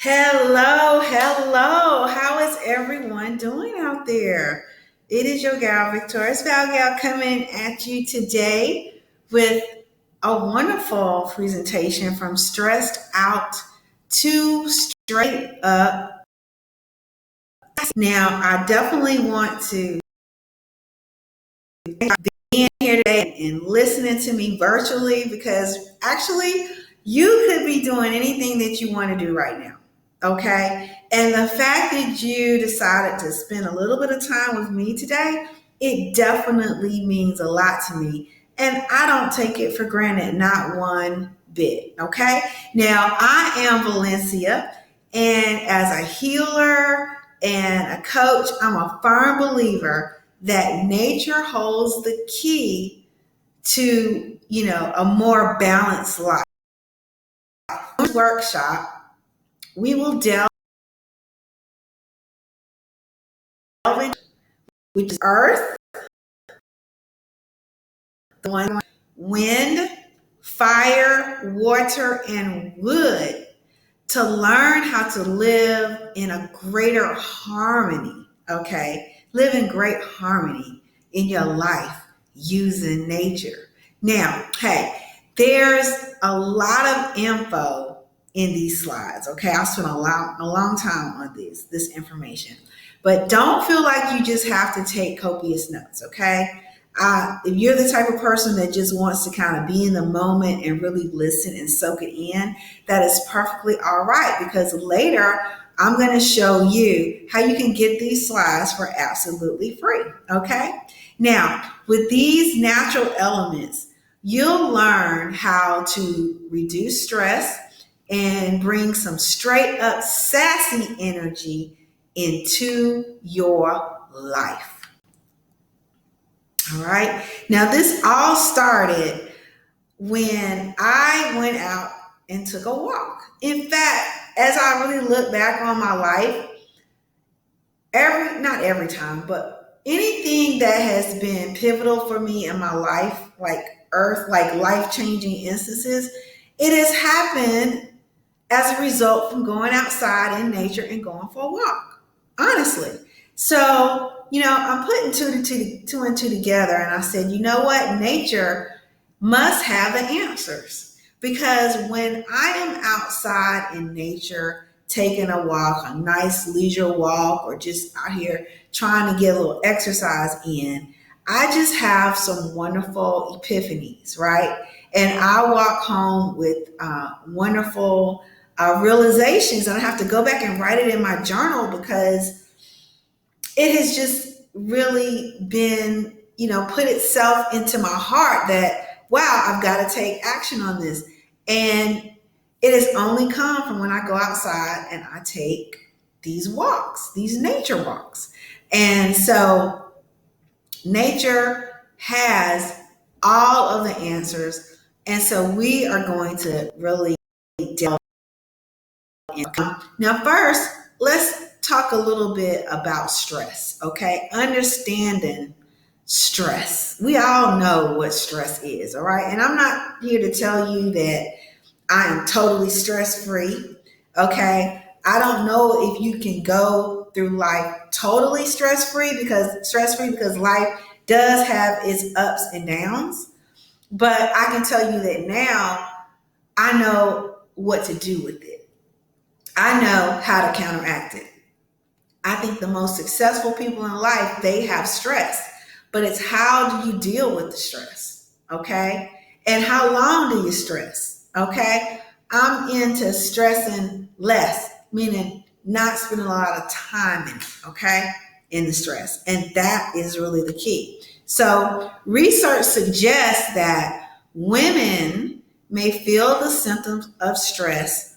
Hello, hello. How is everyone doing out there? It is your gal, Victorious Val Gal, coming at you today with a wonderful presentation from Stressed Out to Straight Up. Now, I definitely want to be here today and listening to me virtually because actually you could be doing anything that you want to do right now. Okay. And the fact that you decided to spend a little bit of time with me today, it definitely means a lot to me. And I don't take it for granted, not one bit. Okay. Now, I am Valencia, and as a healer and a coach, I'm a firm believer that nature holds the key to, a more balanced life. Workshop, we will delve into which is earth, the one wind, fire, water, and wood to learn how to live in a greater harmony. Okay. Live in great harmony in your life using nature. Now, hey, there's a lot of info in these slides. Okay. I'll spend a long time on this information, but don't feel like you just have to take copious notes. Okay. If you're the type of person that just wants to kind of be in the moment and really listen and soak it in, that is perfectly all right, because later I'm going to show you how you can get these slides for absolutely free. Okay. Now, with these natural elements, you'll learn how to reduce stress and bring some straight up sassy energy into your life. All right. Now, this all started when I went out and took a walk. In fact, as I really look back on my life, not every time, but anything that has been pivotal for me in my life, like life-changing instances, it has happened as a result from going outside in nature and going for a walk, honestly. So, I'm putting two and two together, and I said, you know what? Nature must have the answers, because when I am outside in nature, taking a walk, a nice leisure walk, or just out here trying to get a little exercise in, I just have some wonderful epiphanies, right? And I walk home with wonderful realizations, and I have to go back and write it in my journal because it has just really been, put itself into my heart that, wow, I've got to take action on this. And it has only come from when I go outside and I take these walks, these nature walks. And so nature has all of the answers. And so we are going to really delve in. Now, first, let's talk a little bit about stress, okay? Understanding stress. We all know what stress is, all right? And I'm not here to tell you that I am totally stress free, okay? I don't know if you can go through life totally stress free because life does have its ups and downs. But I can tell you that now I know what to do with it. I know how to counteract it. I think the most successful people in life, they have stress, but it's how do you deal with the stress, okay? And how long do you stress, okay? I'm into stressing less, meaning not spending a lot of time in it, okay? In the stress. And that is really the key. So research suggests that women may feel the symptoms of stress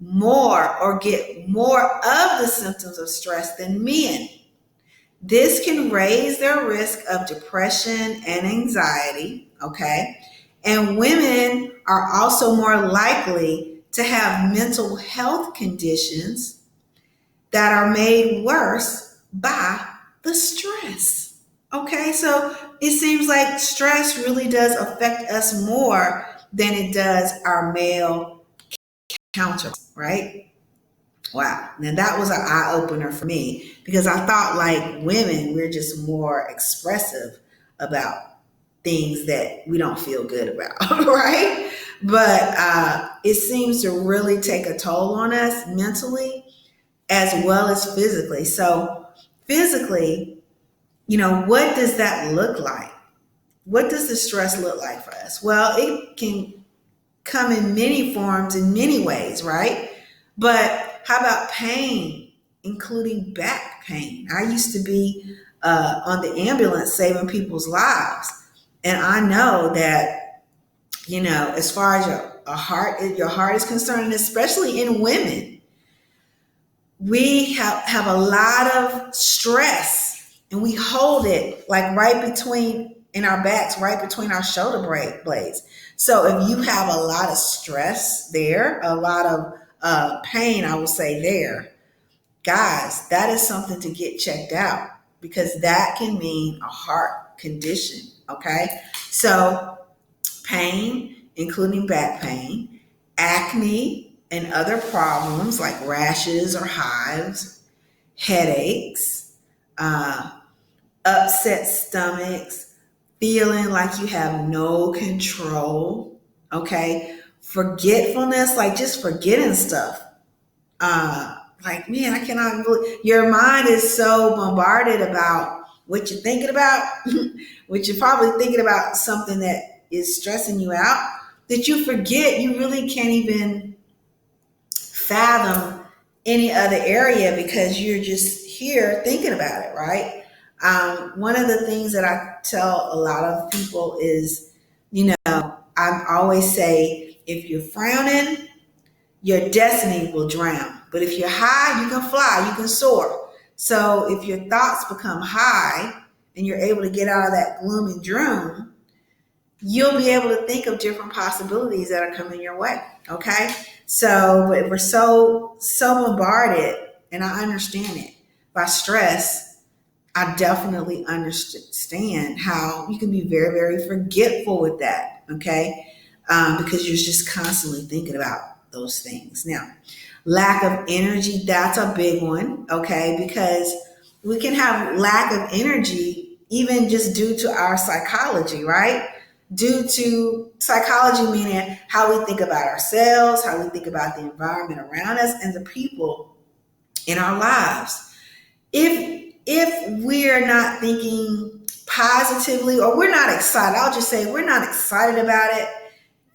more or get more of the symptoms of stress than men. This can raise their risk of depression and anxiety, okay? And women are also more likely to have mental health conditions that are made worse by the stress. Okay, so it seems like stress really does affect us more than it does our male counterparts, right? Wow. Now that was an eye opener for me because I thought like women, we're just more expressive about things that we don't feel good about, right? But it seems to really take a toll on us mentally as well as physically. So, physically, what does that look like? What does the stress look like for us? Well, it can come in many forms, in many ways, right? But how about pain, including back pain? I used to be on the ambulance saving people's lives. And I know that, as far as your heart is concerned, and especially in women, we have a lot of stress and we hold it like right between in our backs, right between our shoulder blades. So if you have a lot of stress there, a lot of pain, I will say there, guys, that is something to get checked out because that can mean a heart condition. Okay. So pain, including back pain, acne, and other problems like rashes or hives, headaches, uh, upset stomachs, feeling like you have no control, okay? Forgetfulness, like just forgetting stuff. Like, man, I cannot even believe your mind is so bombarded about what you're thinking about, what you're probably thinking about something that is stressing you out, that you forget you really can't even fathom any other area because you're just here thinking about it, right? One of the things that I tell a lot of people is, I always say, if you're frowning, your destiny will drown. But if you're high, you can fly, you can soar. So if your thoughts become high and you're able to get out of that gloom and doom, you'll be able to think of different possibilities that are coming your way. Okay. So, but we're so bombarded, and I understand it, by stress. I definitely understand how you can be very, very forgetful with that. Okay. Because you're just constantly thinking about those things. Now, lack of energy, that's a big one. Okay. Because we can have lack of energy even just due to our psychology, right? Due to psychology, meaning how we think about ourselves, how we think about the environment around us, and the people in our lives. If we're not thinking positively, or we're not excited, I'll just say we're not excited about it,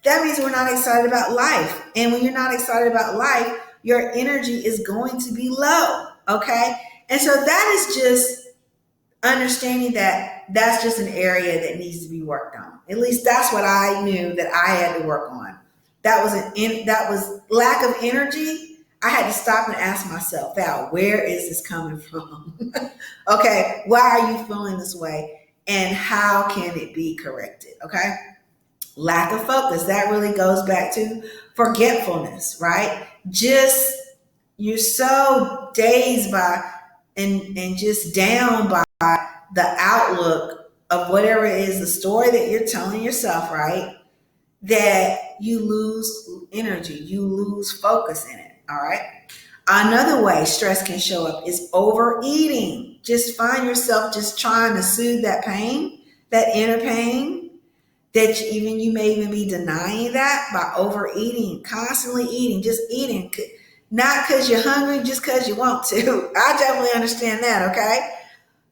that means we're not excited about life. And when you're not excited about life, your energy is going to be low. Okay. And so that is just understanding that that's just an area that needs to be worked on. At least that's what I knew that I had to work on. That was lack of energy. I had to stop and ask myself, Val, where is this coming from? Okay, why are you feeling this way? And how can it be corrected? Okay. Lack of focus. That really goes back to forgetfulness, right? Just you're so dazed by and just down by the outlook of whatever it is, the story that you're telling yourself, right? That you lose energy, you lose focus in it. All right. Another way stress can show up is overeating. Just find yourself just trying to soothe that pain, that inner pain, that you may even be denying that by overeating, constantly eating, just eating. Not because you're hungry, just because you want to. I definitely understand that, okay?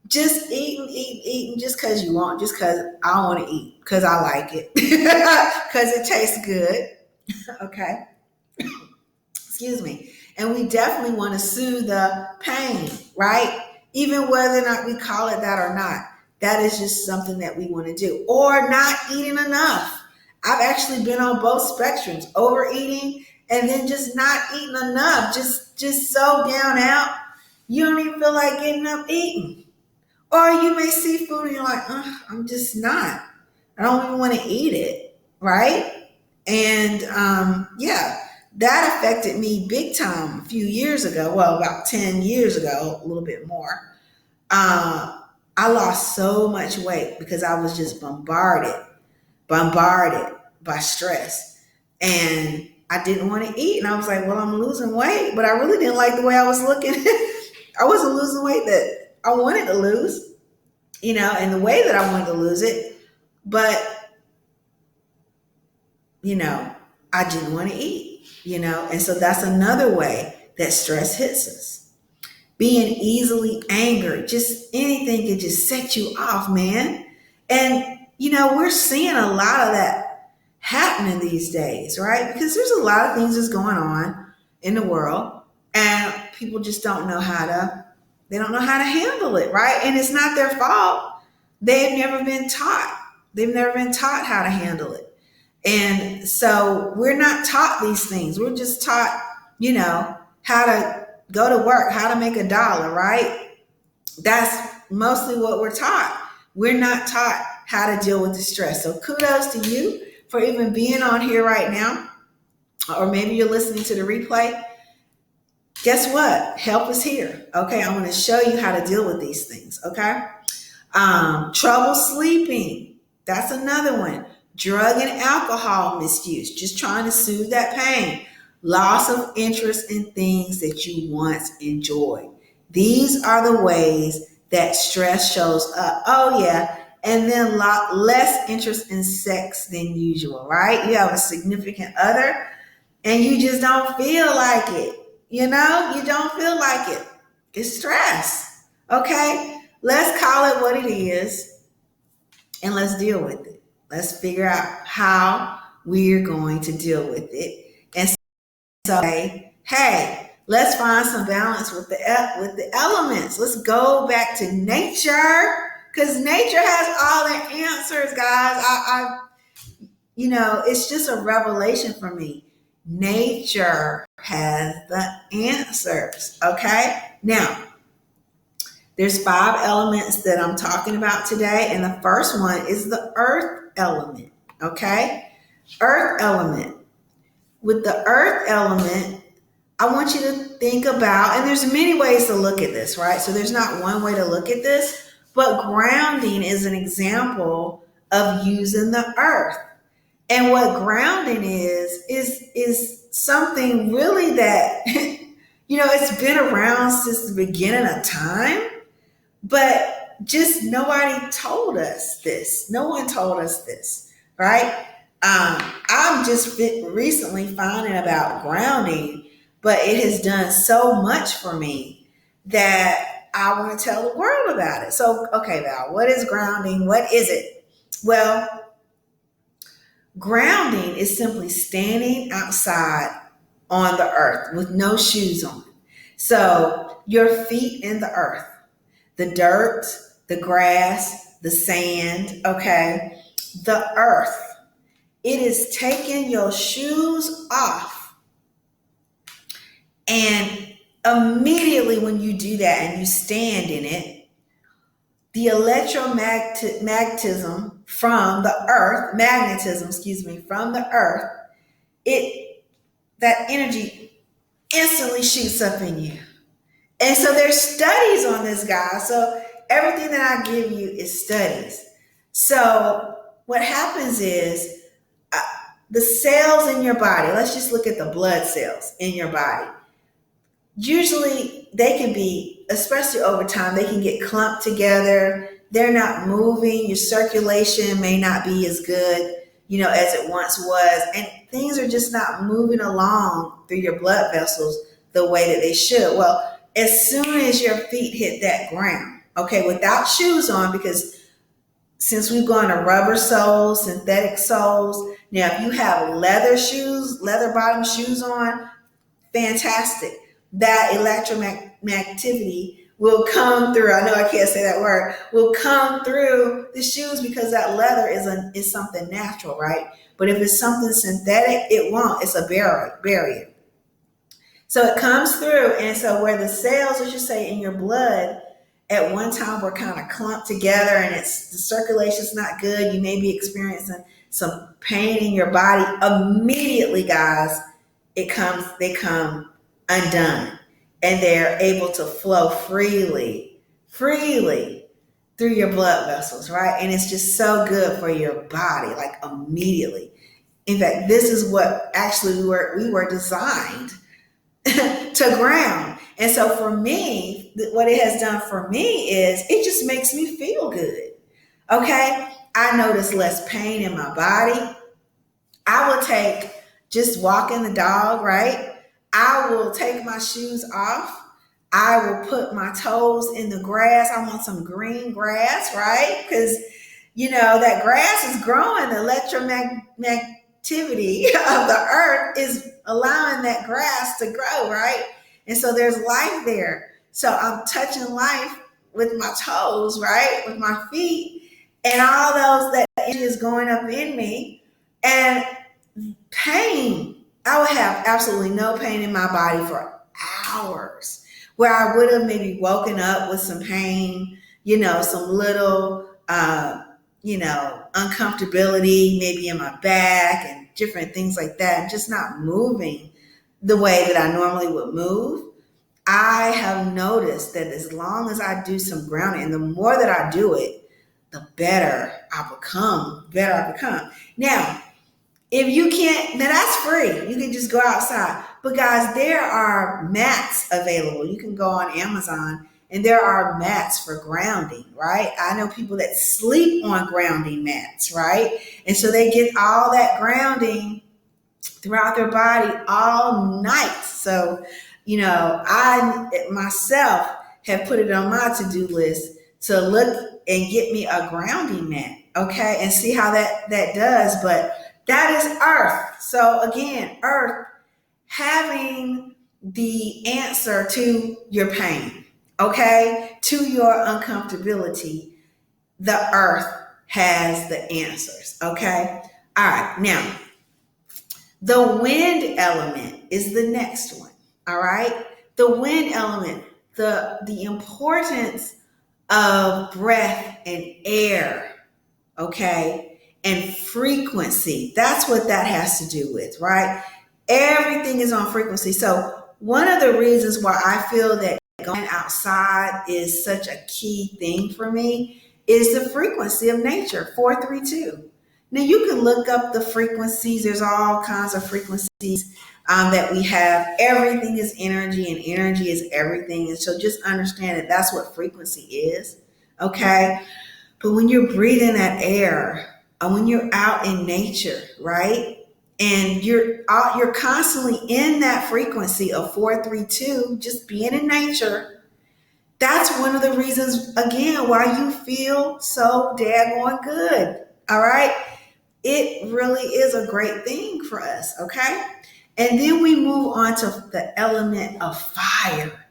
Just eating just because you want, just because I want to eat, because I like it, because it tastes good, okay? Excuse me. And we definitely want to soothe the pain, right? Even whether or not we call it that or not, that is just something that we want to do. Or not eating enough. I've actually been on both spectrums, overeating and then just not eating enough, just so down out, you don't even feel like getting up eating. Or you may see food and you're like, I'm just not. I don't even want to eat it, right? And yeah, that affected me big time a few years ago. Well, about 10 years ago, a little bit more. I lost so much weight because I was just bombarded by stress. And I didn't want to eat. And I was like, well, I'm losing weight, but I really didn't like the way I was looking. I wasn't losing weight that I wanted to lose, and the way that I wanted to lose it. But, I didn't want to eat, and so that's another way that stress hits us. Being easily angered, just anything can just set you off, man. And, we're seeing a lot of that happening these days, right? Because there's a lot of things that's going on in the world, and people just they don't know how to handle it, right? And it's not their fault. They've never been taught. They've never been taught how to handle it. And so we're not taught these things. We're just taught, how to go to work, how to make $1, right? That's mostly what we're taught. We're not taught how to deal with the stress. So kudos to you for even being on here right now, or maybe you're listening to the replay. Guess what? Help is here. Okay, I'm going to show you how to deal with these things. Okay, trouble sleeping. That's another one. Drug and alcohol misuse, just trying to soothe that pain. Loss of interest in things that you once enjoyed. These are the ways that stress shows up. Oh, yeah. And then less interest in sex than usual, right? You have a significant other and you just don't feel like it. You don't feel like it. It's stress. Okay? Let's call it what it is and let's deal with it. Let's figure out how we're going to deal with it. And so, hey, let's find some balance with the elements. Let's go back to nature, because nature has all the answers, guys. It's just a revelation for me. Nature has the answers. Okay. Now, there's 5 elements that I'm talking about today, and the first one is the earth element. Okay, earth element. With the earth element, I want you to think about, and there's many ways to look at this, right? So there's not one way to look at this, but grounding is an example of using the earth. And what grounding is something really that, it's been around since the beginning of time, but just nobody told us this. No one told us this, right? I'm just recently finding about grounding, but it has done so much for me that I want to tell the world about it. So, okay, Val, what is grounding? What is it? Well, grounding is simply standing outside on the earth with no shoes on. So your feet in the earth, the dirt, the grass, the sand, okay, the earth. It is taking your shoes off. And immediately when you do that and you stand in it, the magnetism from the earth, from the earth, that energy instantly shoots up in you. And so there's studies on this, guys. So everything that I give you is studies. So what happens is the cells in your body, let's just look at the blood cells in your body. Usually they can be, especially over time, they can get clumped together. They're not moving. Your circulation may not be as good, as it once was. And things are just not moving along through your blood vessels the way that they should. Well, as soon as your feet hit that ground, okay, without shoes on, because since we've gone to rubber soles, synthetic soles, now if you have leather bottom shoes on, fantastic. That electromagnetivity will come through. I know I can't say that word. Will come through the shoes because that leather is something natural, right? But if it's something synthetic, it won't. It's a barrier. So it comes through, and so where the cells, as you say, in your blood at one time were kind of clumped together, and the circulation's not good. You may be experiencing some pain in your body. Immediately, guys, they come undone, and they're able to flow freely through your blood vessels, right? And it's just so good for your body, like immediately. In fact, this is what actually we were designed to ground. And so for me, what it has done for me is it just makes me feel good. Okay. I notice less pain in my body. I will take just walking the dog, right? I will take my shoes off. I will put my toes in the grass. I want some green grass, right? Because, that grass is growing. The electroactivity of the earth is allowing that grass to grow, right? And so there's life there. So I'm touching life with my toes, right? With my feet. And all that energy is going up in me. And pain, I would have absolutely no pain in my body for hours, where I would have maybe woken up with some pain, some little, uncomfortability maybe in my back and different things like that, and just not moving the way that I normally would move. I have noticed that as long as I do some grounding, and the more that I do it, the better I become. Now, if you can't, now that's free. You can just go outside. But guys, there are mats available. You can go on Amazon and there are mats for grounding, right? I know people that sleep on grounding mats, right? And so they get all that grounding throughout their body all night. So, I myself have put it on my to-do list to look and get me a grounding mat, okay? And see how that does. But that is earth. So again, earth having the answer to your pain, okay? To your uncomfortability, the earth has the answers, okay? All right, now, the wind element is the next one, all right? The wind element, the importance of breath and air, okay? And frequency. That's what that has to do with, right? Everything is on frequency. So one of the reasons why I feel that going outside is such a key thing for me is the frequency of nature, 432. Now you can look up the frequencies. There's all kinds of frequencies that we have. Everything is energy and energy is everything. And so just understand that that's what frequency is, okay? But when you're breathing that air, when you're out in nature, right? And you're constantly in that frequency of 432, just being in nature. That's one of the reasons, again, why you feel so daggone good. All right. It really is a great thing for us. Okay. And then we move on to the element of fire.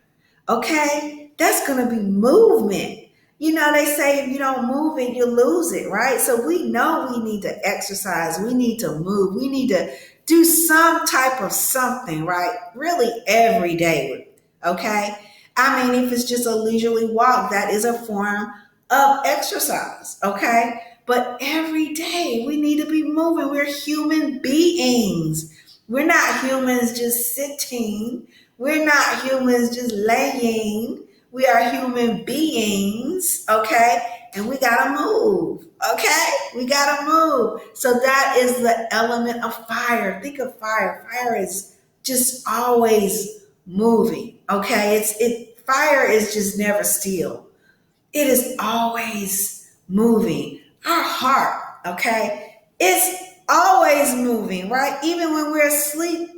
Okay. That's going to be movement. They say if you don't move it, you lose it, right? So we know we need to exercise. We need to move. We need to do some type of something, right? Really every day, okay? I mean, if it's just a leisurely walk, that is a form of exercise, okay? But every day we need to be moving. We're human beings. We're not humans just sitting. We're not humans just laying. We are human beings, okay? And we gotta move, okay? We gotta move. So that is the element of fire. Think of fire. Fire is just always moving, okay? Fire is just never still. It is always moving. Our heart, okay? It's always moving, right? Even when we're asleep,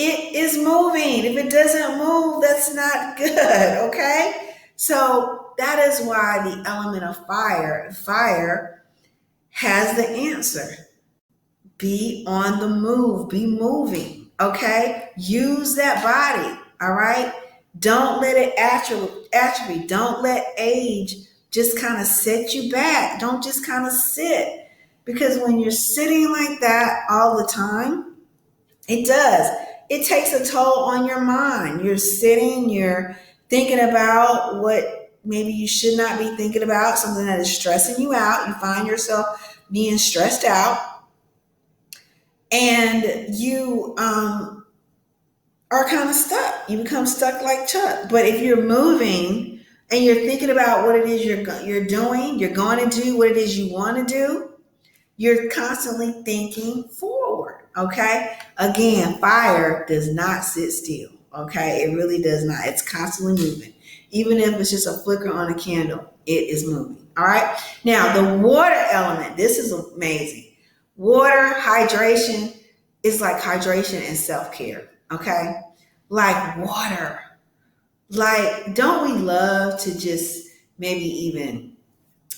it is moving. If it doesn't move, that's not good, okay? So that is why the element of fire has the answer. Be on the move, be moving, okay? Use that body, all right? Don't let it atrophy. Don't let age just kind of set you back. Don't just kind of sit. Because when you're sitting like that all the time, it does. It takes a toll on your mind. You're sitting, you're thinking about what maybe you should not be thinking about, something that is stressing you out. You find yourself being stressed out, and you are kind of stuck. You become stuck like Chuck. But if you're moving and you're thinking about what it is you're doing, you're going to do what it is you want to do, you're constantly thinking forward. Okay. Again, fire does not sit still. Okay. It really does not. It's constantly moving. Even if it's just a flicker on a candle, it is moving. All right. Now, the water element, this is amazing. Water, hydration is like hydration and self care. Okay. Like water. Like, don't we love to just maybe even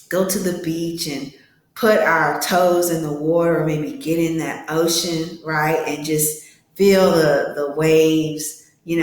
go to the beach and put our toes in the water or maybe get in that ocean, right? And just feel the waves,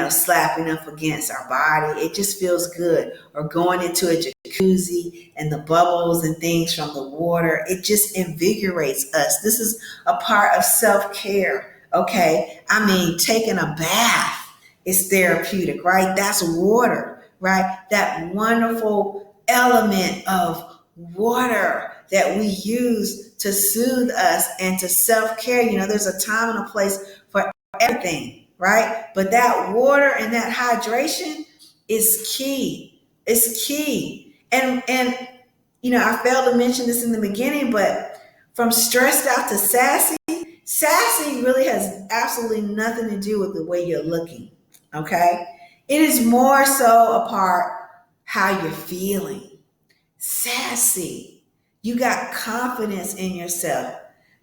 slapping up against our body. It just feels good. Or going into a jacuzzi and the bubbles and things from the water. It just invigorates us. This is a part of self-care, okay? I mean, taking a bath is therapeutic, right? That's water, right? That wonderful element of water that we use to soothe us and to self-care. There's a time and a place for everything, right? But that water and that hydration is key. It's key. And I failed to mention this in the beginning, but from stressed out to sassy really has absolutely nothing to do with the way you're looking. Okay? It is more so a part how you're feeling. Sassy. You got confidence in yourself.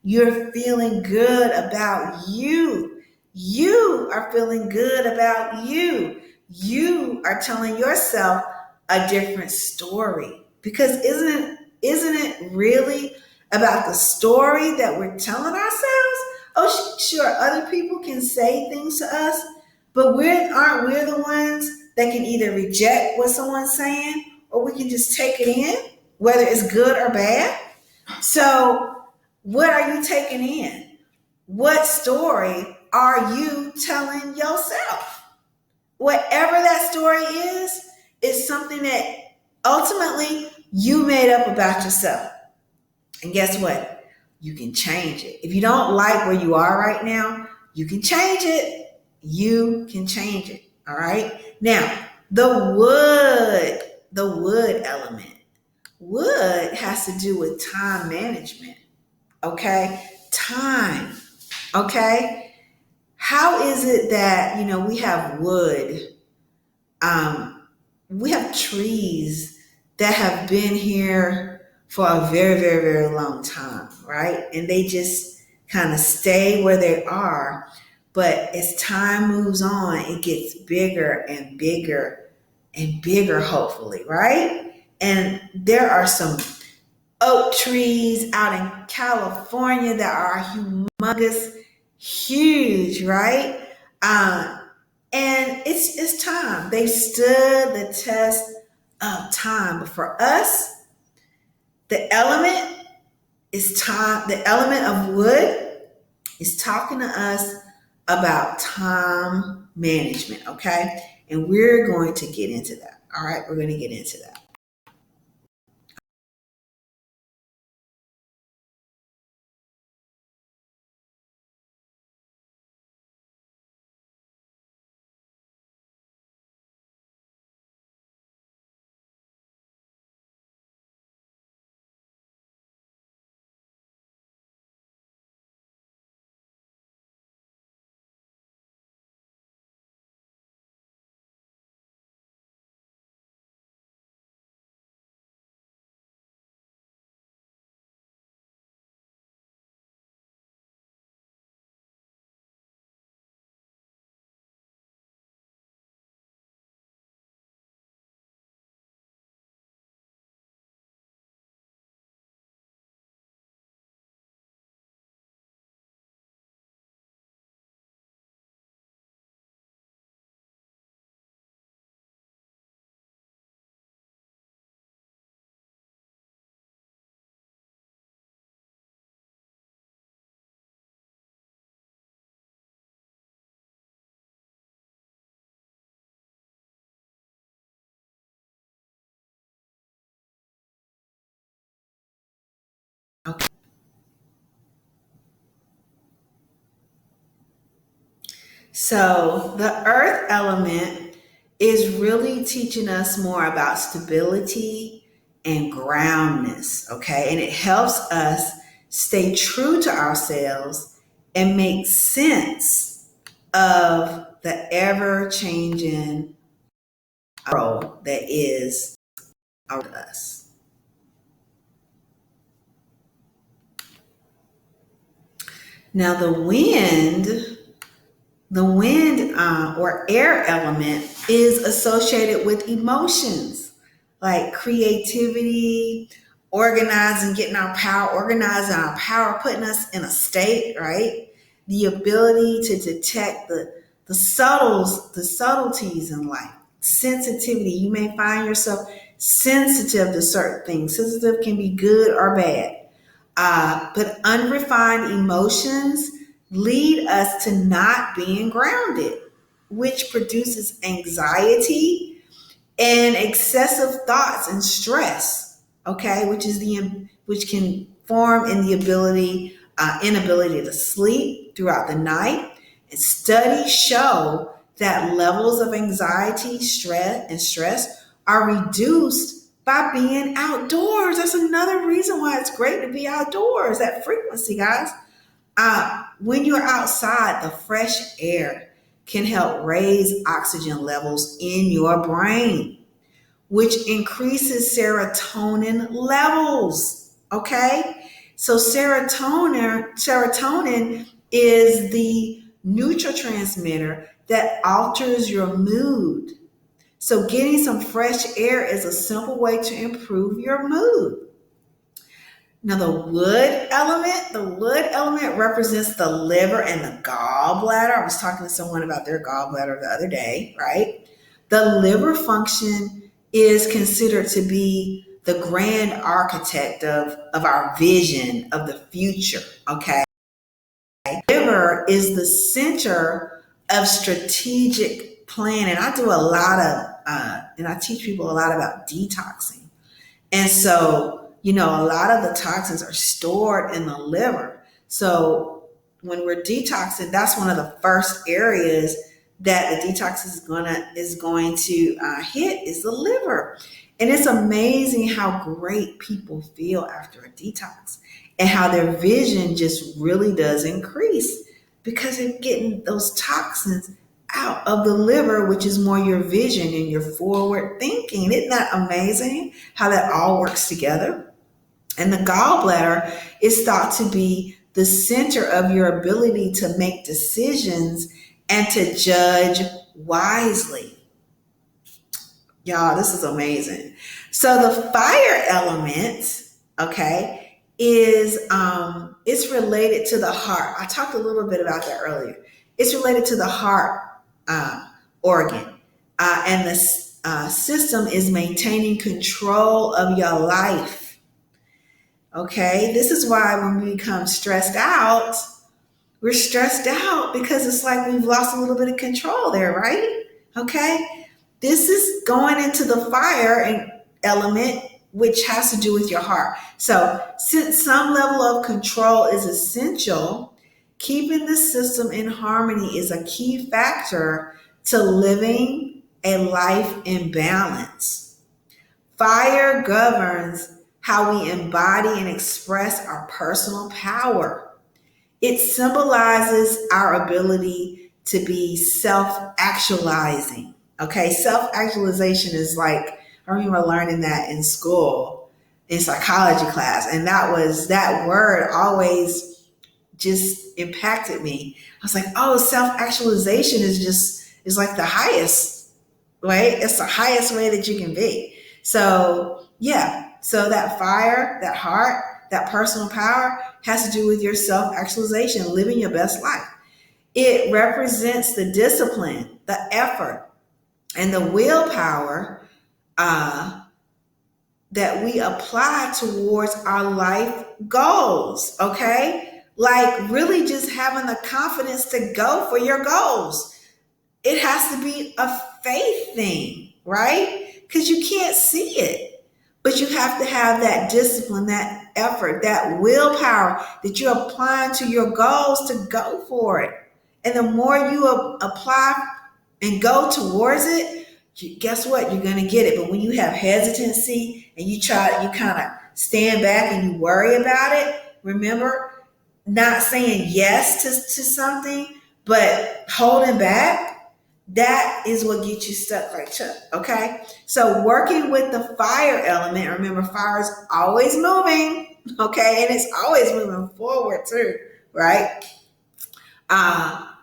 You're feeling good about you. You are feeling good about you. You are telling yourself a different story. Because isn't it really about the story that we're telling ourselves? Oh, sure, other people can say things to us, but aren't we the ones that can either reject what someone's saying or we can just take it in, whether it's good or bad? So, what are you taking in? What story are you telling yourself? Whatever that story is something that ultimately you made up about yourself. And guess what? You can change it. If you don't like where you are right now, you can change it. You can change it. All right. Now, the wood element. Wood has to do with time management. Okay. Time. Okay. How is it that, we have wood? We have trees that have been here for a very, very, very long time, right? And they just kind of stay where they are. But as time moves on, it gets bigger and bigger and bigger, hopefully, right? And there are some oak trees out in California that are humongous, huge, right? Uh, and it's time. They stood the test of time. But for us, the element is time. The element of wood is talking to us about time management, okay? And we're going to get into that. All right, we're going to get into that. Okay. So the earth element is really teaching us more about stability and groundness, okay? And it helps us stay true to ourselves and make sense of the ever changing world that is around us. Now, the wind or air element is associated with emotions like creativity, organizing our power, putting us in a state, right? The ability to detect the subtleties in life, sensitivity. You may find yourself sensitive to certain things. Sensitive can be good or bad. But unrefined emotions lead us to not being grounded, which produces anxiety and excessive thoughts and stress. Okay, which can form in the inability to sleep throughout the night. And studies show that levels of anxiety, stress are reduced by being outdoors. That's another reason why it's great to be outdoors. That frequency, guys. When you're outside, the fresh air can help raise oxygen levels in your brain, which increases serotonin levels. Okay? So serotonin is the neurotransmitter that alters your mood. So getting some fresh air is a simple way to improve your mood. Now the wood element represents the liver and the gallbladder. I was talking to someone about their gallbladder the other day, right? The liver function is considered to be the grand architect of our vision of the future, okay? Liver is the center of strategic planning. I do a lot and I teach people a lot about detoxing. And so, a lot of the toxins are stored in the liver. So when we're detoxing, that's one of the first areas that the detox is going to hit is the liver. And it's amazing how great people feel after a detox and how their vision just really does increase because they're getting those toxins out of the liver, which is more your vision and your forward thinking. Isn't that amazing how that all works together? And the gallbladder is thought to be the center of your ability to make decisions and to judge wisely. Y'all, this is amazing. So the fire element, okay, is it's related to the heart. I talked a little bit about that earlier. It's related to the heart organ, and the system is maintaining control of your life. Okay, this is why when we become stressed out, we're stressed out because it's like we've lost a little bit of control there, right? Okay, this is going into the fire and element, which has to do with your heart. So, since some level of control is essential, keeping the system in harmony is a key factor to living a life in balance. Fire governs how we embody and express our personal power. It symbolizes our ability to be self-actualizing. Okay, self-actualization is like, I remember learning that in school, in psychology class, and that word always just impacted me. I was like, oh, self-actualization is like the highest, right? It's the highest way that you can be. So yeah, so that fire, that heart, that personal power has to do with your self-actualization, living your best life. It represents the discipline, the effort, and the willpower that we apply towards our life goals, okay? Like really just having the confidence to go for your goals. It has to be a faith thing, right? Because you can't see it, but you have to have that discipline, that effort, that willpower that you're applying to your goals to go for it. And the more you apply and go towards it, guess what? You're going to get it. But when you have hesitancy and you kind of stand back and you worry about it, remember, not saying yes to something, but holding back, that is what gets you stuck like Chuck. Okay. So working with the fire element, remember fire is always moving. Okay. And it's always moving forward too, right?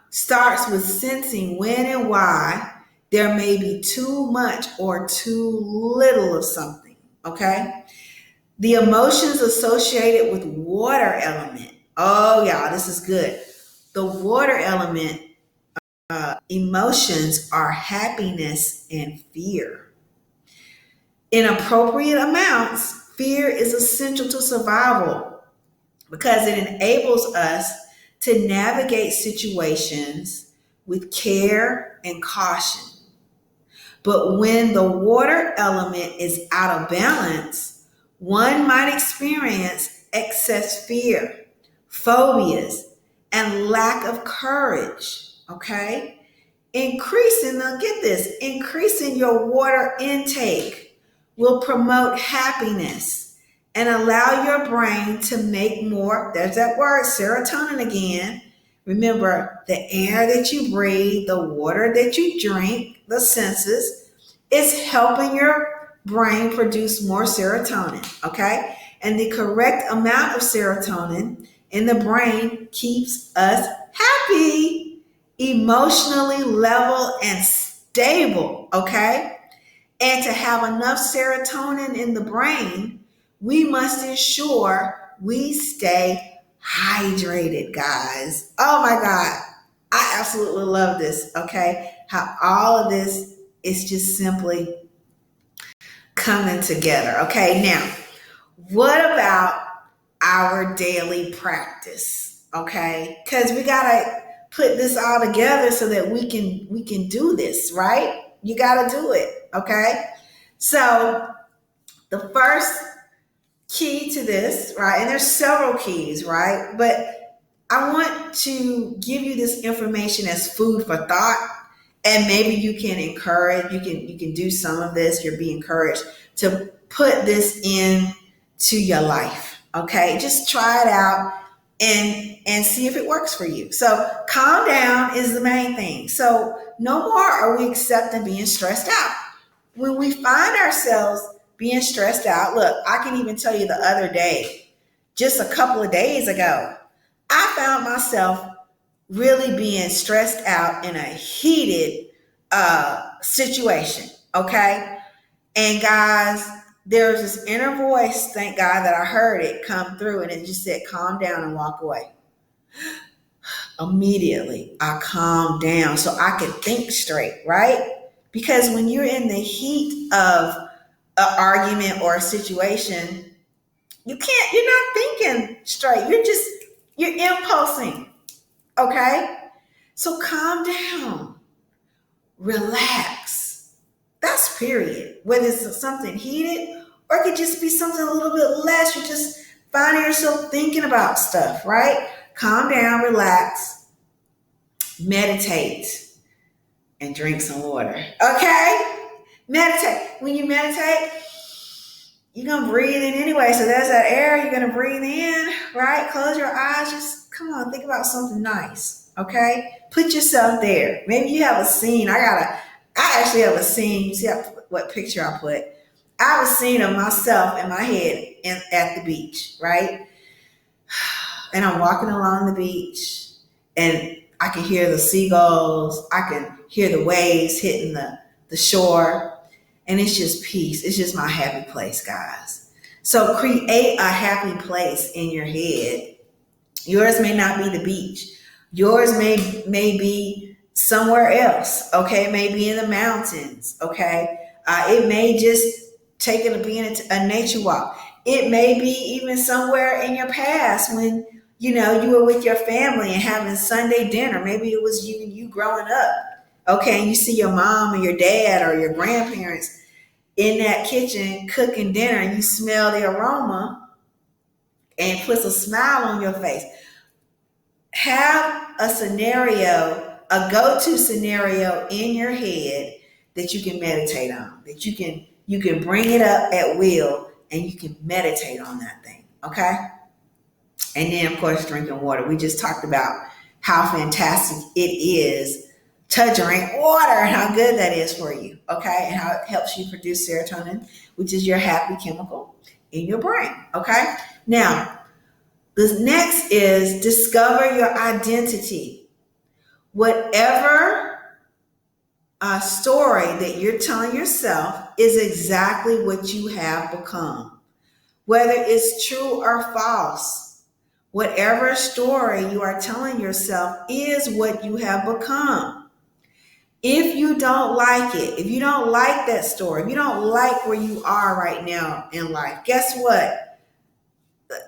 Starts with sensing when and why there may be too much or too little of something. Okay. The emotions associated with water element. Oh, y'all, this is good. The water element emotions are happiness and fear. In appropriate amounts, fear is essential to survival because it enables us to navigate situations with care and caution. But when the water element is out of balance, one might experience excess fear, phobias, and lack of courage. Okay? Now get this, increasing your water intake will promote happiness and allow your brain to make more, there's that word, serotonin again. Remember, the air that you breathe, the water that you drink, the senses, is helping your brain produce more serotonin, okay? And the correct amount of serotonin in the brain keeps us happy, emotionally level, and stable, okay? And to have enough serotonin in the brain, we must ensure we stay hydrated, guys. Oh my God. I absolutely love this, okay? How all of this is just simply coming together, okay? Now, what about our daily practice, okay? Because we got to put this all together so that we can do this, right? You got to do it, okay? So the first key to this, right? And there's several keys, right? But I want to give you this information as food for thought, and maybe you can encourage, you can do some of this. You're being encouraged to put this into your life. Okay, just try it out and see if it works for you. So calm down is the main thing. So no more are we accepting being stressed out. When we find ourselves being stressed out, look, I can even tell you the other day, just a couple of days ago, I found myself really being stressed out in a heated situation. Okay. And guys, there was this inner voice, thank God that I heard it come through, and it just said, calm down and walk away. Immediately, I calmed down so I could think straight, right? Because when you're in the heat of an argument or a situation, you're not thinking straight. You're impulsing. Okay? So calm down, relax. That's period. Whether it's something heated or it could just be something a little bit less. You're just finding yourself thinking about stuff, right? Calm down, relax, meditate, and drink some water. Okay? Meditate. When you meditate, you're going to breathe in anyway. So there's that air you're going to breathe in, right? Close your eyes. Just come on, think about something nice. Okay? Put yourself there. Maybe you have a scene. I actually have a scene. You see what picture I put? I have a scene of myself in my head at the beach, right? And I'm walking along the beach and I can hear the seagulls. I can hear the waves hitting the shore. And it's just peace. It's just my happy place, guys. So create a happy place in your head. Yours may not be the beach. Yours may be somewhere else. Okay, it may be in the mountains. Okay, it may just take it to be in a nature walk. It may be even somewhere in your past when you were with your family and having Sunday dinner. Maybe it was you growing up. Okay, and you see your mom or your dad or your grandparents in that kitchen cooking dinner, and you smell the aroma and it puts a smile on your face. Have a scenario, a go-to scenario in your head that you can meditate on, that you can bring it up at will and you can meditate on that thing. Okay. And then, of course, drinking water. We just talked about how fantastic it is to drink water and how good that is for you, okay? And how it helps you produce serotonin, which is your happy chemical in your brain, okay? Now, the next is discover your identity. Whatever story that you're telling yourself is exactly what you have become. Whether it's true or false, whatever story you are telling yourself is what you have become. If you don't like it, if you don't like that story, if you don't like where you are right now in life, guess what?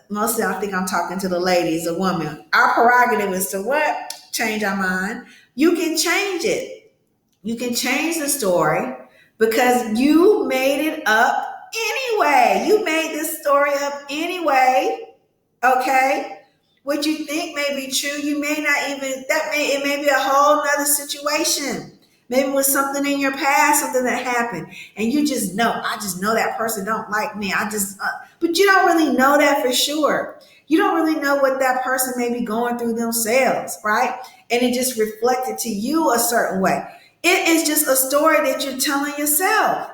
Mostly I think I'm talking to the ladies, a woman. Our prerogative is to what? Change our mind. You can change it. You can change the story because you made it up anyway. You made this story up anyway. Okay? What you think may be true, you may not even, it may be a whole nother situation. Maybe it was something in your past, something that happened, and you just know, I just know that person don't like me. But you don't really know that for sure. You don't really know what that person may be going through themselves, right? And it just reflected to you a certain way. It is just a story that you're telling yourself.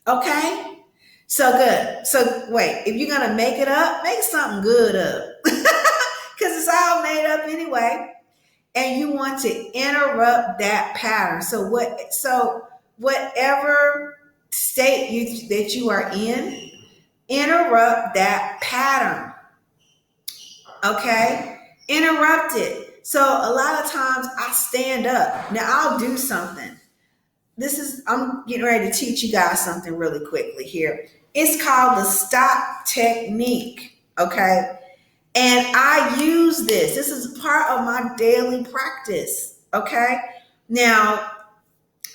Okay? So good. So wait, if you're gonna make it up, make something good up. Because it's all made up anyway. And you want to interrupt that pattern. So whatever state that you are in, interrupt that pattern. Okay? Interrupt it. So a lot of times I stand up. Now I'll do something. I'm getting ready to teach you guys something really quickly here. It's called the Stop Technique. Okay? And I use this. This is part of my daily practice. Okay? Now,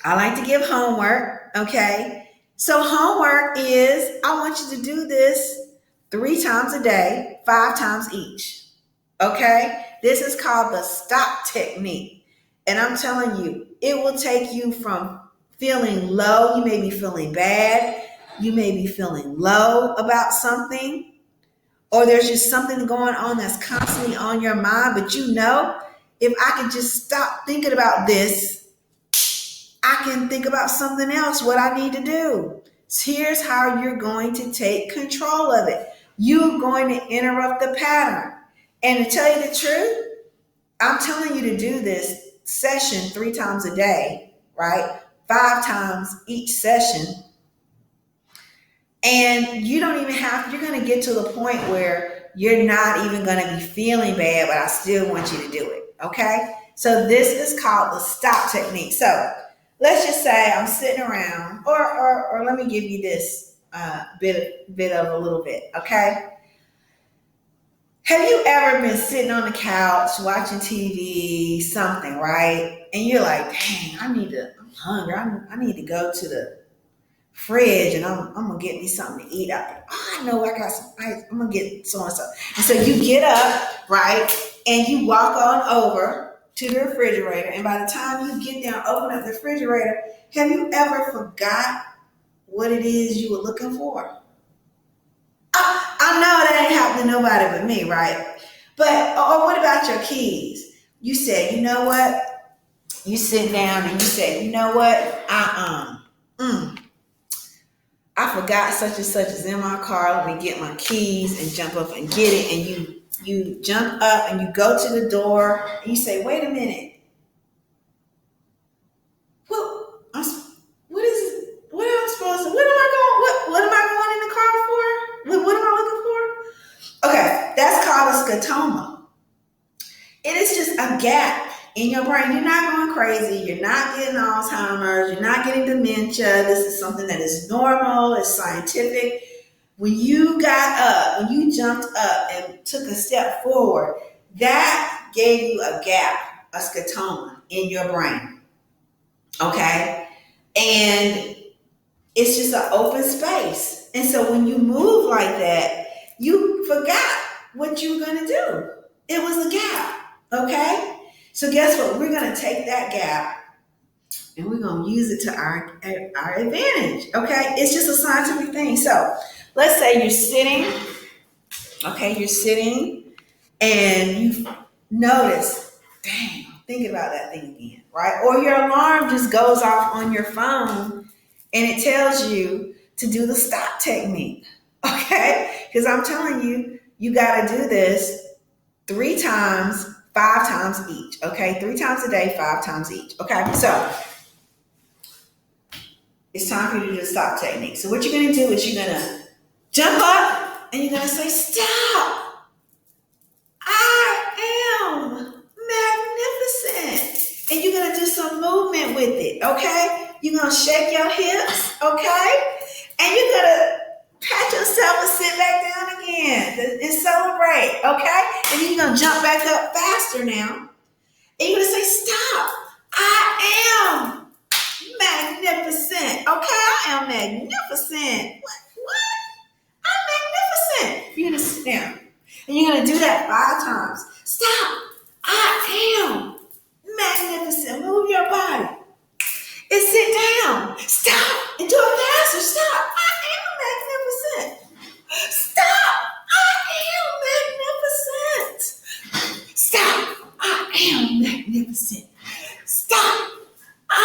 I like to give homework. Okay? So homework is, I want you to do this 3 times a day, 5 times each. Okay? This is called the Stop Technique. And I'm telling you, it will take you from feeling low. You may be feeling bad. You may be feeling low about something. Or there's just something going on that's constantly on your mind. But you know, if I can just stop thinking about this, I can think about something else, what I need to do. So here's how you're going to take control of it. You're going to interrupt the pattern. And to tell you the truth, I'm telling you to do this session 3 times a day, right? 5 times each session. And you don't even you're going to get to the point where you're not even going to be feeling bad, but I still want you to do it. Okay? So this is called the Stop Technique. So let's just say I'm sitting around, or let me give you this bit of a little bit. Okay? Have you ever been sitting on the couch watching TV, something, right? And you're like, dang, I'm hungry. I need to go to the fridge and I'm gonna get me something to eat out there. Oh, I know I got some ice. I'm gonna get so and so. And so you get up, right? And you walk on over to the refrigerator. And by the time you get down, open up the refrigerator, have you ever forgot what it is you were looking for? I know that ain't happening to nobody but me, right? But, or what about your keys? You said, you know what? You sit down and you say, you know what? I forgot such and such is in my car. Let me get my keys and jump up and get it. And you jump up and you go to the door and you say, wait a minute. What is it? What am I supposed to, what am I going in the car for? What am I looking for? Okay, that's called a scotoma. It is just a gap in your brain. You're not going crazy. You're not getting Alzheimer's. You're not getting dementia. This is something that is normal. It's scientific. When you got up, when you jumped up and took a step forward, that gave you a gap, a scotoma in your brain. Okay? And it's just an open space. And so when you move like that, you forgot what you were going to do. It was a gap. Okay? So guess what? We're going to take that gap and we're going to use it to our advantage. Okay? It's just a scientific thing. So let's say you're sitting Okay, you're sitting and you notice, dang, I'm thinking about that thing again, right? Or your alarm just goes off on your phone and it tells you to do the stop technique. Okay? Because I'm telling you, you got to do this 3 times, 5 times each. Okay? 3 times a day, 5 times each. Okay? So it's time for you to do the stop technique. So what you're going to do is you're going to jump up and you're going to say, stop. I am magnificent. And you're going to do some movement with it, okay? You're going to shake your hips, okay? And you're going to pat yourself and sit back down again and celebrate, okay? And then you're going to jump back up faster now. And you're going to say, stop. I am magnificent, okay? I am magnificent. What? I'm magnificent. You're going to sit down. And you're going to do that 5 times. Stop. I am magnificent. Move your body. And sit down. Stop. And do it faster. Stop. I am magnificent. Stop. I am magnificent. Stop. I am magnificent. Stop. I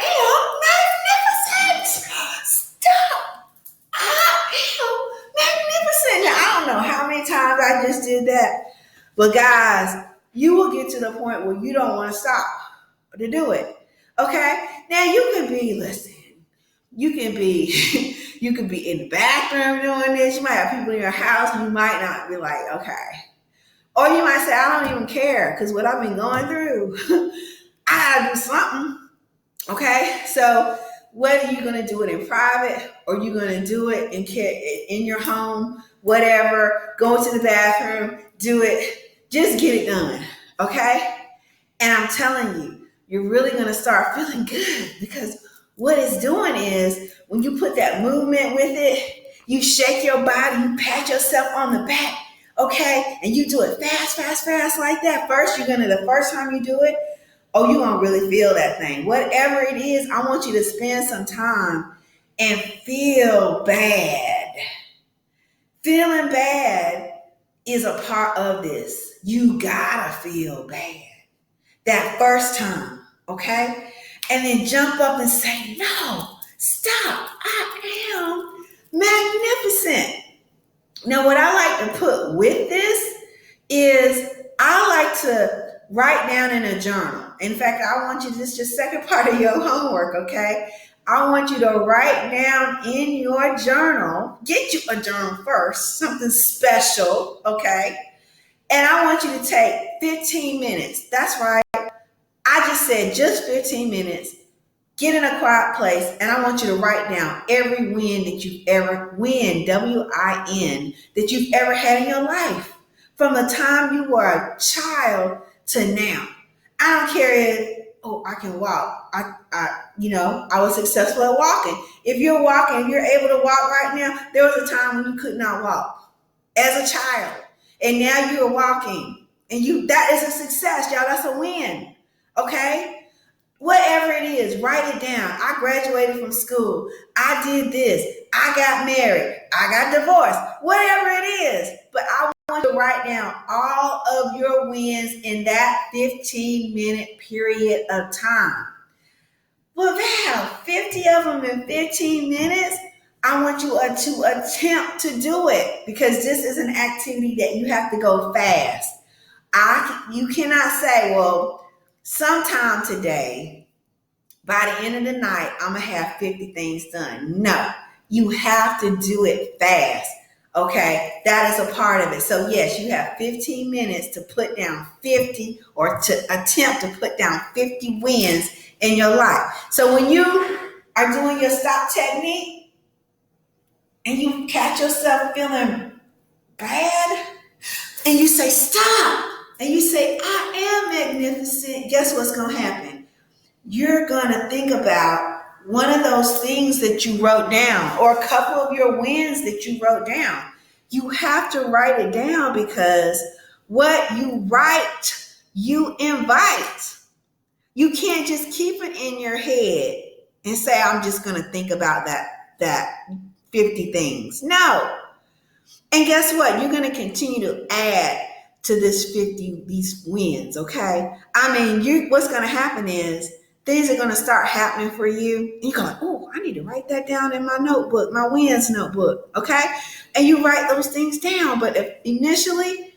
am magnificent. Stop. I am magnificent. Now, I don't know how many times I just did that. But guys, you will get to the point where you don't want to stop to do it. Okay? Now you can be, listen, you can be you can be in the bathroom doing this. You might have people in your house and you might not be like, okay. Or you might say, I don't even care because what I've been going through, I gotta do something. Okay? So whether you're gonna do it in private or you're gonna do it in your home, whatever, go into the bathroom, do it, just get it done. Okay? And I'm telling you, you're really gonna start feeling good because what it's doing is when you put that movement with it, you shake your body, you pat yourself on the back, okay? And you do it fast, fast, fast like that. The first time you do it, oh, you're gonna really feel that thing. Whatever it is, I want you to spend some time and feel bad. Feeling bad is a part of this. You gotta feel bad that first time, okay? And then jump up and say, no, stop. I am magnificent. Now, what I like to put with this is I like to write down in a journal. In fact, I want you, this is just second part of your homework, okay? I want you to write down in your journal, get you a journal first, something special, okay? And I want you to take 15 minutes. That's right. I just said just 15 minutes. Get in a quiet place, and I want you to write down every win that you've ever WIN, that you've ever had in your life, from the time you were a child to now. I don't care if I can walk. I was successful at walking. If you're walking, you're able to walk right now. There was a time when you could not walk as a child, and now you're walking, and that is a success, y'all. That's a win. Okay. Whatever it is, write it down. I graduated from school. I did this. I got married. I got divorced. Whatever it is. But I want you to write down all of your wins in that 15-minute period of time. Well, Val, 50 of them in 15 minutes? I want you to attempt to do it because this is an activity that you have to go fast. You cannot say, well, sometime today, by the end of the night, I'm going to have 50 things done. No, you have to do it fast. Okay, that is a part of it. So yes, you have 15 minutes to put down 50 or to attempt to put down 50 wins in your life. So when you are doing your stop technique and you catch yourself feeling bad and you say, stop, and you say, I am magnificent, guess what's going to happen? You're going to think about one of those things that you wrote down or a couple of your wins that you wrote down. You have to write it down because what you write, you invite. You can't just keep it in your head and say, I'm just going to think about that 50 things. No. And guess what? You're going to continue to add to these wins, okay? I mean, what's going to happen is things are going to start happening for you. And you're going, oh, I need to write that down in my notebook, my wins notebook, okay? And you write those things down. But initially,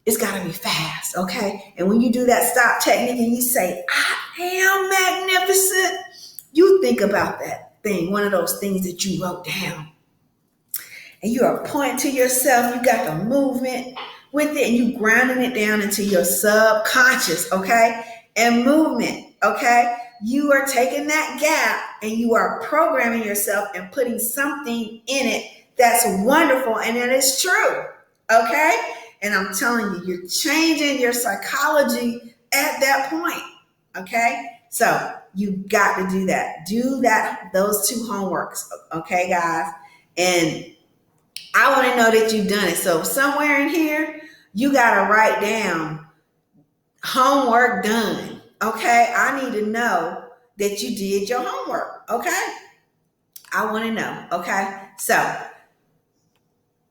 it's got to be fast, okay? And when you do that stop technique and you say, I am magnificent, you think about that thing, one of those things that you wrote down. And you are pointing to yourself. You got the movement with it, and you grounding it down into your subconscious, okay? And movement, okay? You are taking that gap and you are programming yourself and putting something in it that's wonderful and that is true, okay? And I'm telling you, you're changing your psychology at that point, okay? So you got to do that. Do those two homeworks, okay, guys? And I want to know that you've done it. So somewhere in here, you got to write down homework done. Okay. I need to know that you did your homework. Okay. I want to know. Okay. So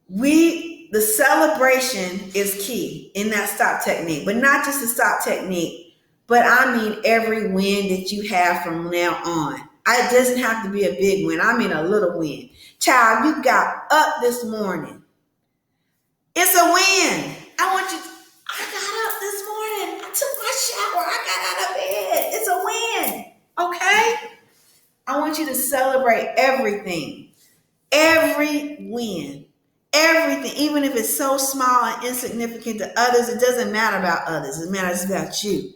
the celebration is key in that stop technique, but not just the stop technique, but I mean every win that you have from now on. It doesn't have to be a big win. I mean a little win. Child, you got up this morning. It's a win. I got up this morning. I took my shower. I got out of bed. It's a win. Okay? I want you to celebrate everything. Every win. Everything. Even if it's so small and insignificant to others, it doesn't matter about others. It matters about you.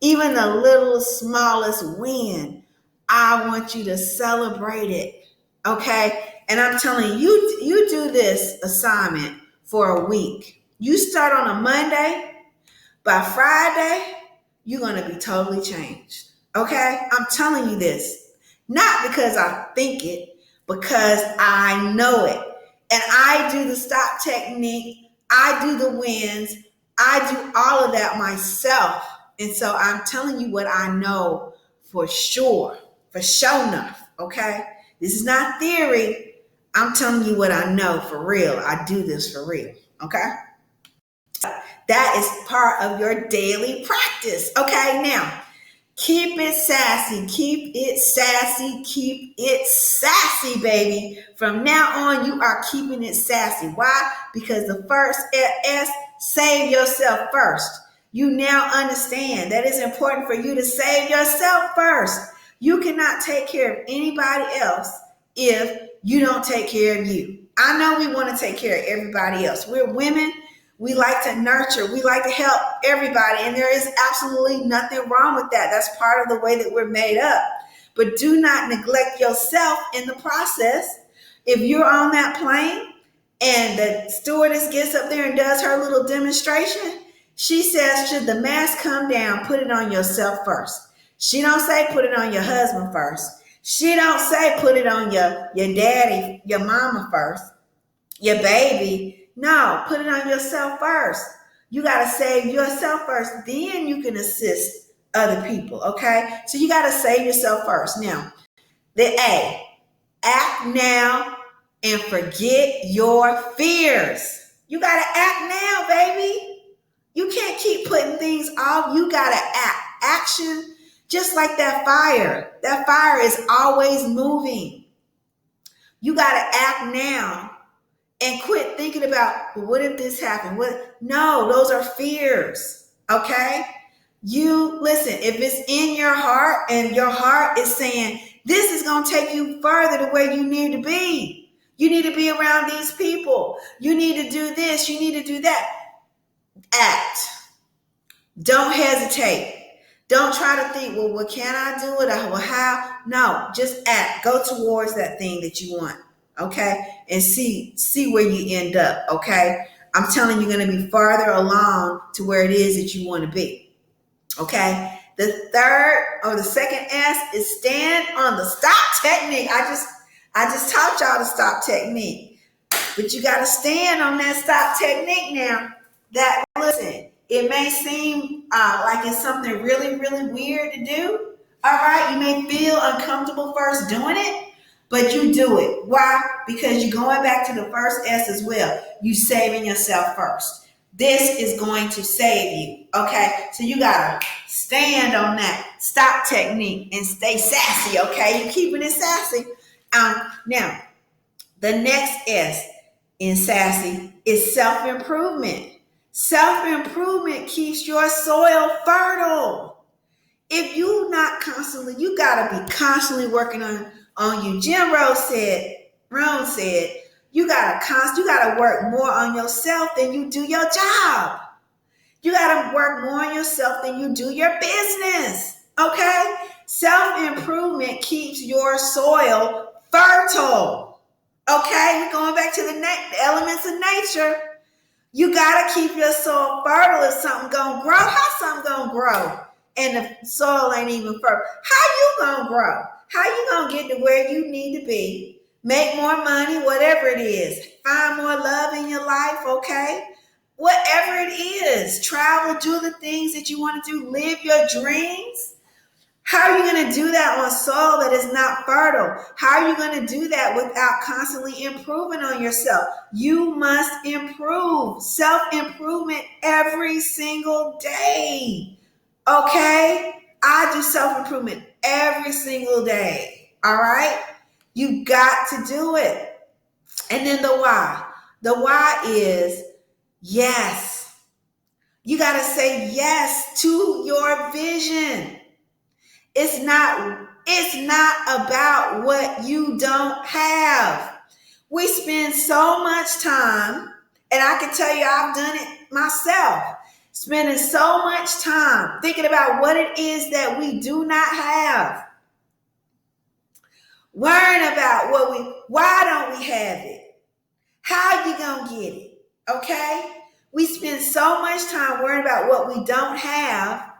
Even the little smallest win, I want you to celebrate it. Okay? And I'm telling you, you do this assignment for a week. You start on a Monday. By Friday, you're going to be totally changed. Okay? I'm telling you this. Not because I think it, because I know it. And I do the stop technique. I do the wins. I do all of that myself. And so I'm telling you what I know for sure enough. Okay? This is not theory. I'm telling you what I know for real. I do this for real. Okay? That is part of your daily practice. Okay? Now, keep it sassy. Keep it sassy. Keep it sassy, baby. From now on, you are keeping it sassy. Why? Because the first S, save yourself first. You now understand that it's important for you to save yourself first. You cannot take care of anybody else if you don't take care of you. I know we want to take care of everybody else. We're women. We like to nurture. We like to help everybody. And there is absolutely nothing wrong with that. That's part of the way that we're made up. But do not neglect yourself in the process. If you're on that plane and the stewardess gets up there and does her little demonstration, she says, should the mask come down, put it on yourself first. She don't say put it on your husband first. She don't say put it on your daddy, your mama first, your baby. No, put it on yourself first. You got to save yourself first. Then you can assist other people, okay? So you got to save yourself first. Now, the A, act now and forget your fears. You got to act now, baby. You can't keep putting things off. You got to act. Action, just like that fire. That fire is always moving. You got to act now and quit thinking about, well, what if this happened? No, those are fears, okay? You, listen, if it's in your heart and your heart is saying, this is going to take you further to where you need to be. You need to be around these people. You need to do this. You need to do that. Act. Don't hesitate. Don't try to think, well, what can I do it? Well, how? No, just act. Go towards that thing that you want, okay? And see where you end up, okay? I'm telling you, you're going to be farther along to where it is that you want to be, okay? The third or the second S is stand on the stop technique. I just taught y'all the stop technique, but you got to stand on that stop technique now. Listen, it may seem like it's something really, really weird to do. All right, you may feel uncomfortable first doing it, But you do it. Why? Because you're going back to the first S as well. You saving yourself first. This is going to save you. Okay? So you gotta stand on that stop technique and stay sassy. Okay? You keeping it sassy. Now, the next S in sassy is self-improvement. Self-improvement keeps your soil fertile. If you not constantly, you gotta be constantly working on you. Rome said, you gotta work more on yourself than you do your job. You gotta work more on yourself than you do your business. Okay? Self-improvement keeps your soil fertile. Okay? We're going back to the elements of nature. You gotta keep your soil fertile if something gonna grow. How something gonna grow? And the soil ain't even fertile. How you gonna grow? How you gonna get to where you need to be? Make more money, whatever it is. Find more love in your life, okay? Whatever it is. Travel, do the things that you want to do. Live your dreams. How are you going to do that on soil that is not fertile? How are you going to do that without constantly improving on yourself? You must improve. Self-improvement every single day. Okay? I do self-improvement every single day. All right? You got to do it. And then the why. The why is yes. You got to say yes to your vision. It's not about what you don't have. We spend so much time, and I can tell you I've done it myself, spending so much time thinking about what it is that we do not have. Worrying about why don't we have it? How you gonna get it? Okay? We spend so much time worrying about what we don't have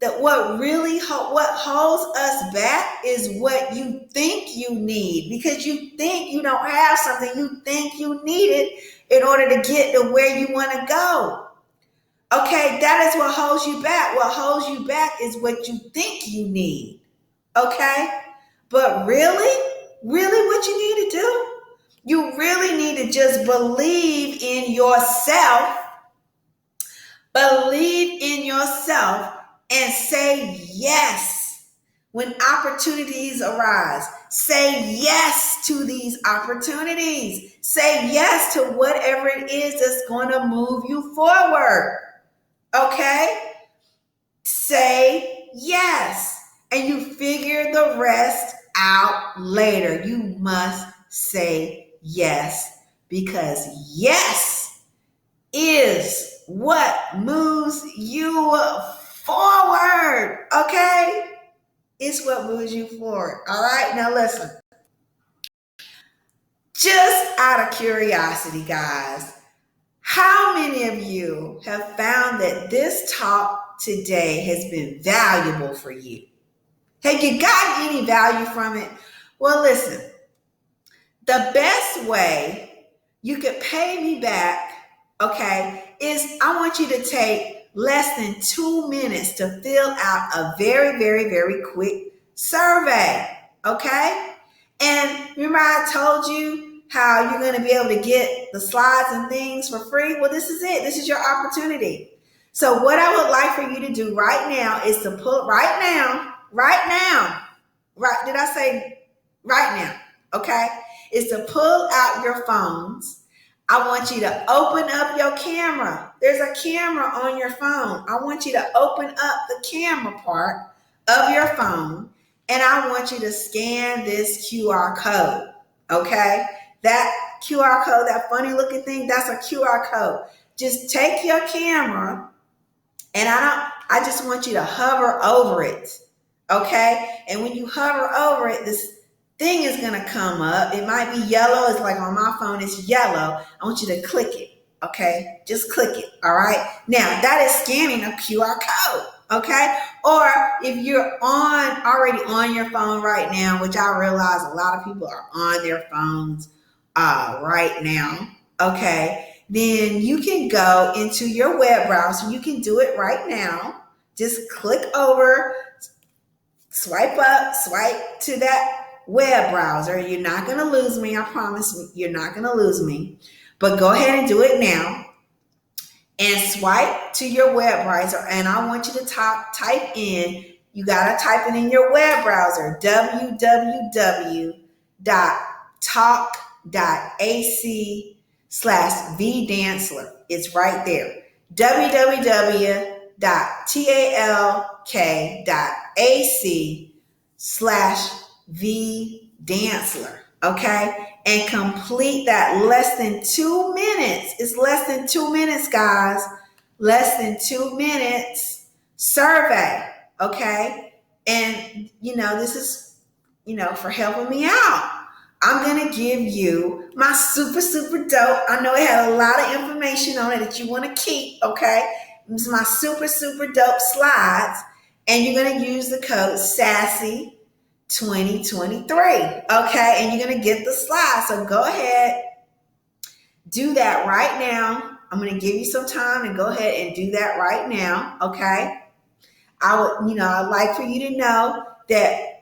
that what holds us back is what you think you need, because you think you don't have something, you think you need it in order to get to where you want to go. Okay, that is what holds you back. What holds you back is what you think you need. Okay? But really what you need to do? You really need to just believe in yourself. Believe in yourself and say yes when opportunities arise. Say yes to these opportunities. Say yes to whatever it is that's going to move you forward. Okay? Say yes. And you figure the rest out later. You must say yes, because yes is what moves you forward. Okay? It's what moves you forward. All right? Now listen. Just out of curiosity, guys, how many of you have found that this talk today has been valuable for you? Have you gotten any value from it? Well, listen, the best way you could pay me back, okay, is I want you to take less than 2 minutes to fill out a very, very, very quick survey, okay? And remember I told you how you're going to be able to get the slides and things for free? Well, this is it. This is your opportunity. So what I would like for you to do right now is to put right now, did I say right now? Okay, is to pull out your phones. I want you to open up your camera. There's a camera on your phone. I want you to open up the camera part of your phone, and I want you to scan this QR code. Okay, that QR code, that funny looking thing, that's a QR code. Just take your camera, and I just want you to hover over it. Okay, and when you hover over it, this thing is going to come up. It might be yellow. It's like on my phone, it's yellow. I want you to click it. Okay, just click it. All right, now that is scanning a QR code. Okay, or if you're already on your phone right now, which I realize a lot of people are on their phones right now, okay, then you can go into your web browser. You can do it right now. Just click over, swipe up, swipe to that web browser, you're not going to lose me. I promise you're not going to lose me. But go ahead and do it now and swipe to your web browser. And I want you to type in, you got to type it in your web browser, www.talk.ac/vdanceler. It's right there. www.talk.ac/vdanceler. Okay? And complete that less than 2 minutes. It's less than 2 minutes, guys. Less than 2 minutes survey. Okay? And, this is, for helping me out. I'm going to give you my super, super dope. I know it had a lot of information on it that you want to keep, okay? It's my super, super dope slides. And you're going to use the code Sassy 2023, okay? And you're going to get the slides. So go ahead, do that right now. I'm going to give you some time and go ahead and do that right now, okay? I'd like for you to know that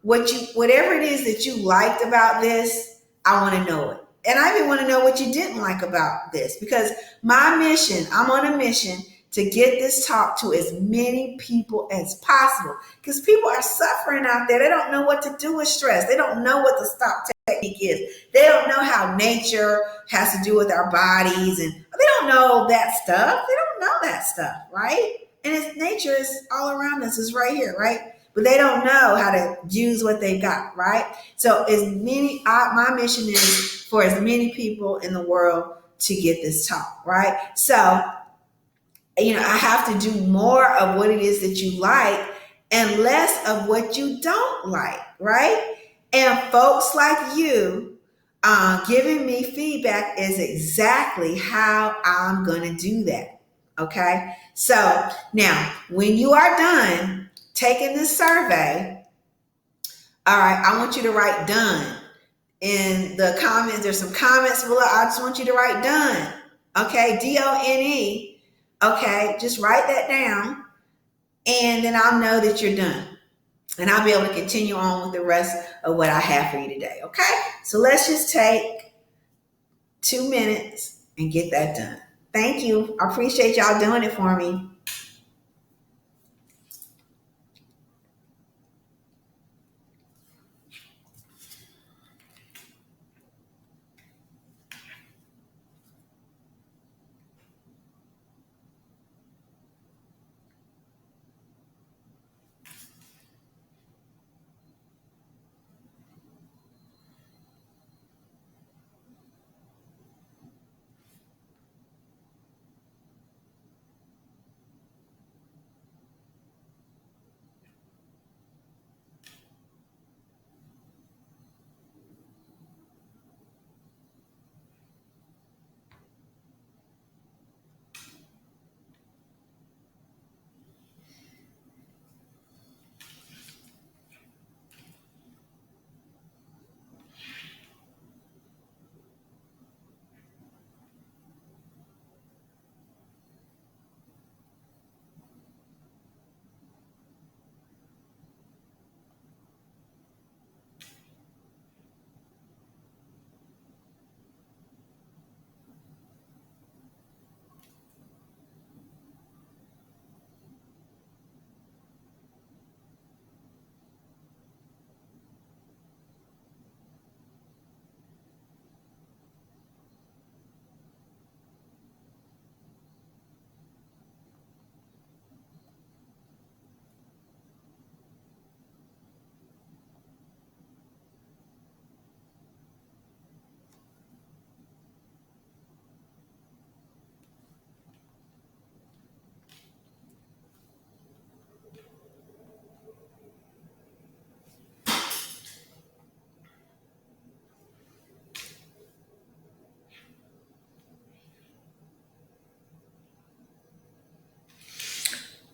whatever it is that you liked about this, I want to know it. And I even want to know what you didn't like about this, because I'm on a mission to get this talk to as many people as possible, because people are suffering out there. They don't know what to do with stress. They don't know what the Stop Technique is. They don't know how nature has to do with our bodies, and they don't know that stuff. They don't know that stuff, right? And nature is all around us. It's right here, right? But they don't know how to use what they got, right? So my mission is for as many people in the world to get this talk, right? So, I have to do more of what it is that you like and less of what you don't like, right? And folks like you giving me feedback is exactly how I'm going to do that, okay? So now, when you are done taking this survey, all right, I want you to write done. In the comments, there's some comments below. I just want you to write done. Okay, DONE. Okay, just write that down, and then I'll know that you're done. And I'll be able to continue on with the rest of what I have for you today. Okay, so let's just take 2 minutes and get that done. Thank you. I appreciate y'all doing it for me.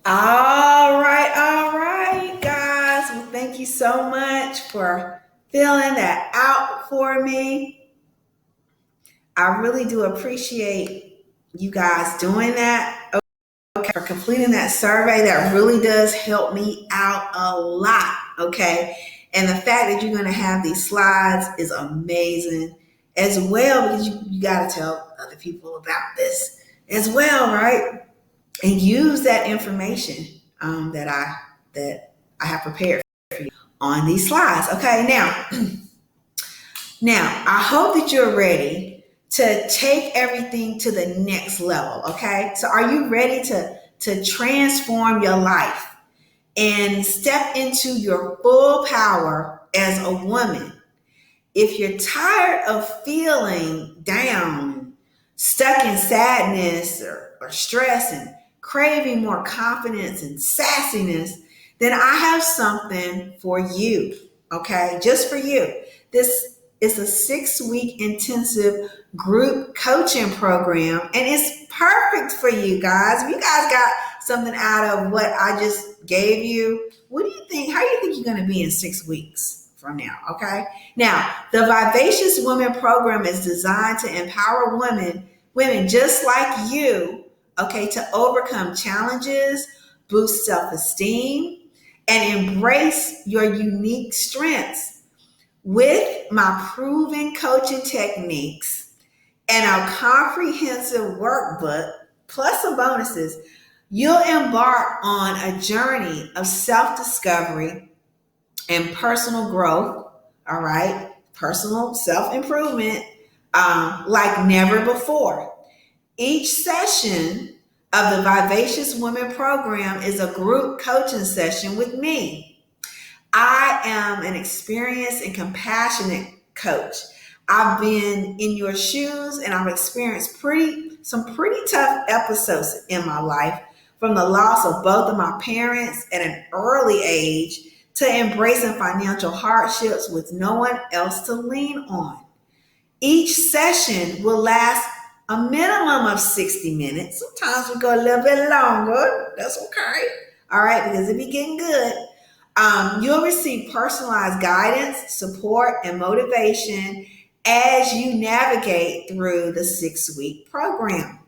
All right, guys. Well, thank you so much for filling that out for me. I really do appreciate you guys doing that. Okay, for completing that survey. That really does help me out a lot. Okay. And the fact that you're going to have these slides is amazing as well, because you got to tell other people about this as well, right? And use that information that I have prepared for you on these slides. Okay, now I hope that you're ready to take everything to the next level. Okay, so are you ready to transform your life and step into your full power as a woman? If you're tired of feeling down, stuck in sadness or stress and craving more confidence and sassiness, then I have something for you, okay? Just for you. This is a 6-week intensive group coaching program, and it's perfect for you guys. If you guys got something out of what I just gave you, what do you think? How do you think you're going to be in 6 weeks from now? Okay. Now, the Vivacious Women program is designed to empower women just like you, okay, to overcome challenges, boost self-esteem, and embrace your unique strengths. With my proven coaching techniques and our comprehensive workbook, plus some bonuses, you'll embark on a journey of self-discovery and personal growth, all right? Personal self-improvement like never before. Each session of the Vivacious Women program is a group coaching session with me. I am an experienced and compassionate coach. I've been in your shoes and I've experienced some pretty tough episodes in my life, from the loss of both of my parents at an early age to embracing financial hardships with no one else to lean on. Each session will last a minimum of 60 minutes. Sometimes we go a little bit longer. That's okay. All right, because it be getting good. You'll receive personalized guidance, support, and motivation as you navigate through the 6-week program.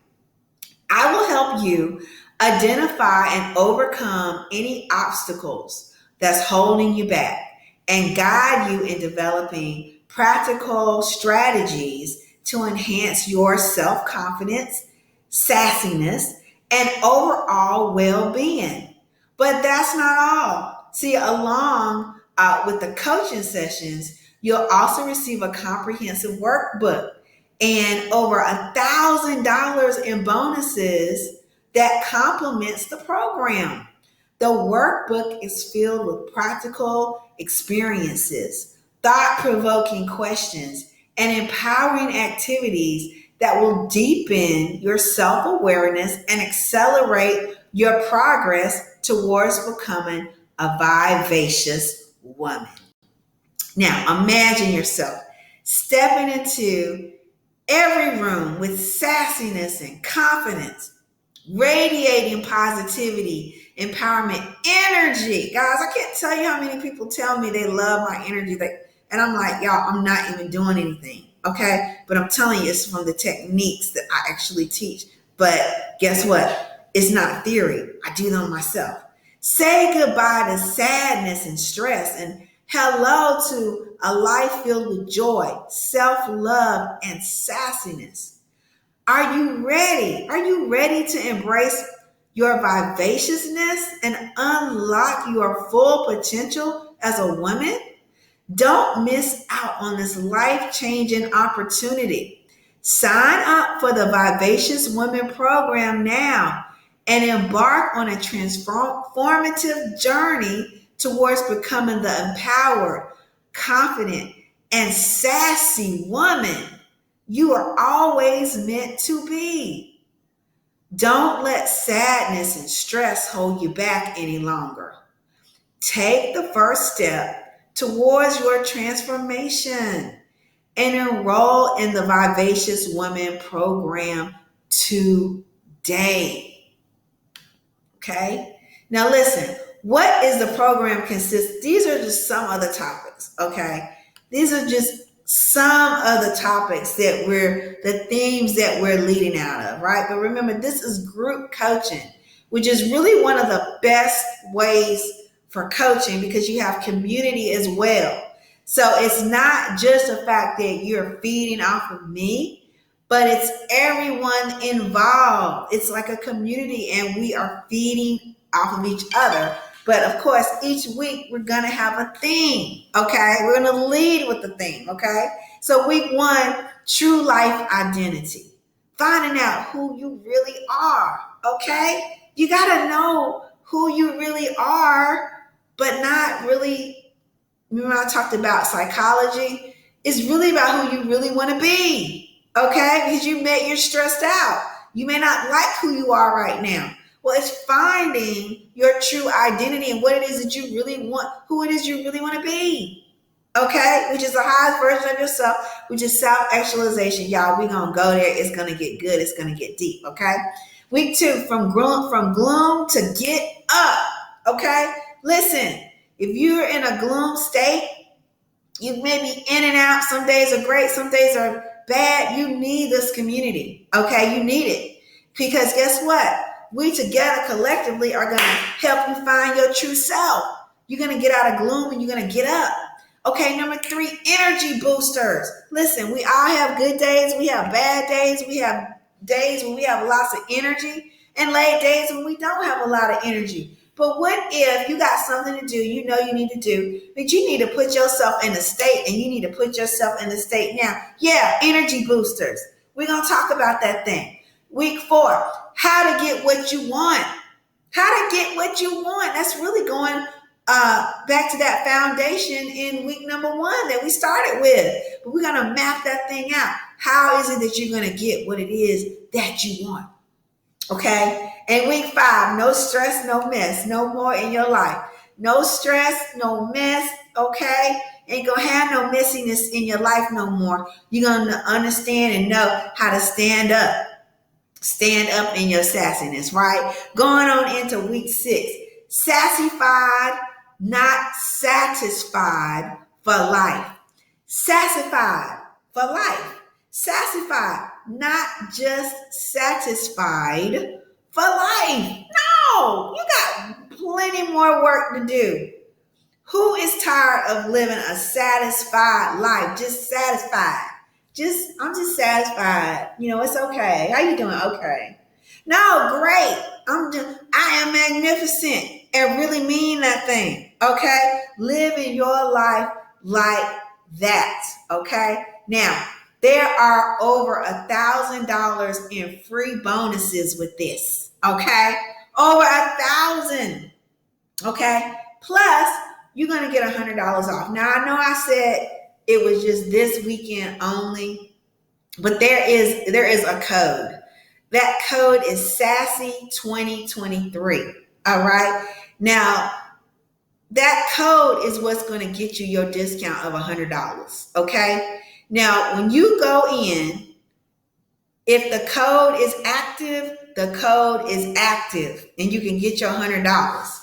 I will help you identify and overcome any obstacles that's holding you back and guide you in developing practical strategies to enhance your self-confidence, sassiness, and overall well-being. But that's not all. See, along with the coaching sessions, you'll also receive a comprehensive workbook and over $1,000 in bonuses that complements the program. The workbook is filled with practical experiences, thought-provoking questions, and empowering activities that will deepen your self-awareness and accelerate your progress towards becoming a vivacious woman. Now, imagine yourself stepping into every room with sassiness and confidence, radiating positivity, empowerment, energy. Guys, I can't tell you how many people tell me they love my energy. And I'm like, y'all, I'm not even doing anything, okay? But I'm telling you, it's from the techniques that I actually teach. But guess what? It's not theory. I do them myself. Say goodbye to sadness and stress and hello to a life filled with joy, self-love, and sassiness. Are you ready? Are you ready to embrace your vivaciousness and unlock your full potential as a woman? Don't miss out on this life-changing opportunity. Sign up for the Vivacious Women program now and embark on a transformative journey towards becoming the empowered, confident, and sassy woman you are always meant to be. Don't let sadness and stress hold you back any longer. Take the first step towards your transformation and enroll in the Vivacious Women program today. Okay? Now listen, what is the program consist? These are just some of the topics, okay? These are just some of the topics the themes that we're leading out of, right? But remember, this is group coaching, which is really one of the best ways for coaching because you have community as well. So it's not just the fact that you're feeding off of me, but it's everyone involved. It's like a community and we are feeding off of each other. But of course, each week we're going to have a theme, okay? We're going to lead with the theme, okay? So week 1, true life identity. Finding out who you really are, okay? You got to know who you really are, but not really. Remember I talked about psychology? It's really about who you really want to be, okay? Because you're stressed out. You may not like who you are right now. Well, it's finding your true identity and what it is that you really want, who it is you really want to be, okay? Which is the highest version of yourself, which is self-actualization. Y'all, we're going to go there. It's going to get good. It's going to get deep, okay? Week 2, from gloom to get up, okay? Listen, if you're in a gloom state, you may be in and out. Some days are great. Some days are bad. You need this community, okay? You need it. Because guess what? We together collectively are going to help you find your true self. You're going to get out of gloom and you're going to get up. Okay, number 3, energy boosters. Listen, we all have good days. We have bad days. We have days when we have lots of energy and late days when we don't have a lot of energy. But what if you got something to do, you know you need to do, but you need to put yourself in a state and you need to put yourself in a state now? Yeah, energy boosters. We're going to talk about that thing. Week 4, how to get what you want. How to get what you want. That's really going back to that foundation in week number 1 that we started with. But we're going to map that thing out. How is it that you're going to get what it is that you want? Okay? And week 5, no stress, no mess. No more in your life. No stress, no mess. Okay? Ain't gonna have no messiness in your life no more. You're gonna understand and know how to stand up. Stand up in your sassiness, right? Going on into week 6. Sassified, not satisfied for life. Sassified for life. Sassified, not just satisfied for life. No, you got plenty more work to do. Who is tired of living a satisfied life? Just satisfied. I'm just satisfied. It's okay. How you doing? Okay. No, great. I am magnificent and really mean that thing. Okay. Living your life like that. Okay. Now, there are over $1,000 in free bonuses with this. Okay. Over 1,000. Okay. Plus, you're going to get $100 off. Now, I know I said it was just this weekend only, but there is a code. That code is Sassy 2023. All right. Now, that code is what's going to get you your discount of $100. Okay. Now, when you go in, if the code is active, the code is active and you can get your $100.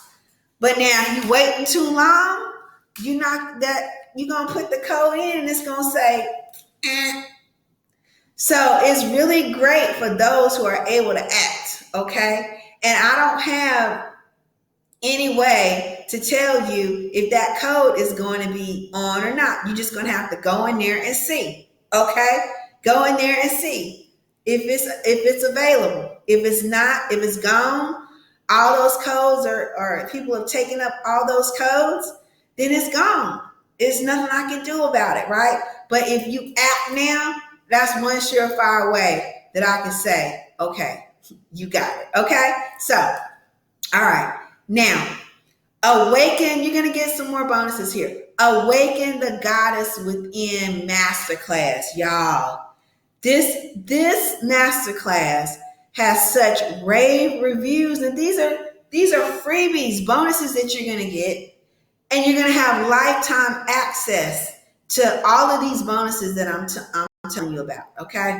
But now, if you waiting too long, you're going to put the code in and it's going to say, eh. So it's really great for those who are able to act, okay? And I don't have any way to tell you if that code is going to be on or not. You're just going to have to go in there and see, okay? Go in there and see if it's available. If it's not, if it's gone, all those codes or people have taken up all those codes, then it's gone. There's nothing I can do about it, right? But if you act now, that's one surefire way that I can say, okay, you got it, okay? So, all right. Now, awaken, you're going to get some more bonuses here. Awaken the Goddess Within Masterclass, y'all. This masterclass has such rave reviews, and these are freebies, bonuses that you're going to get, and you're going to have lifetime access to all of these bonuses that I'm telling you about, okay?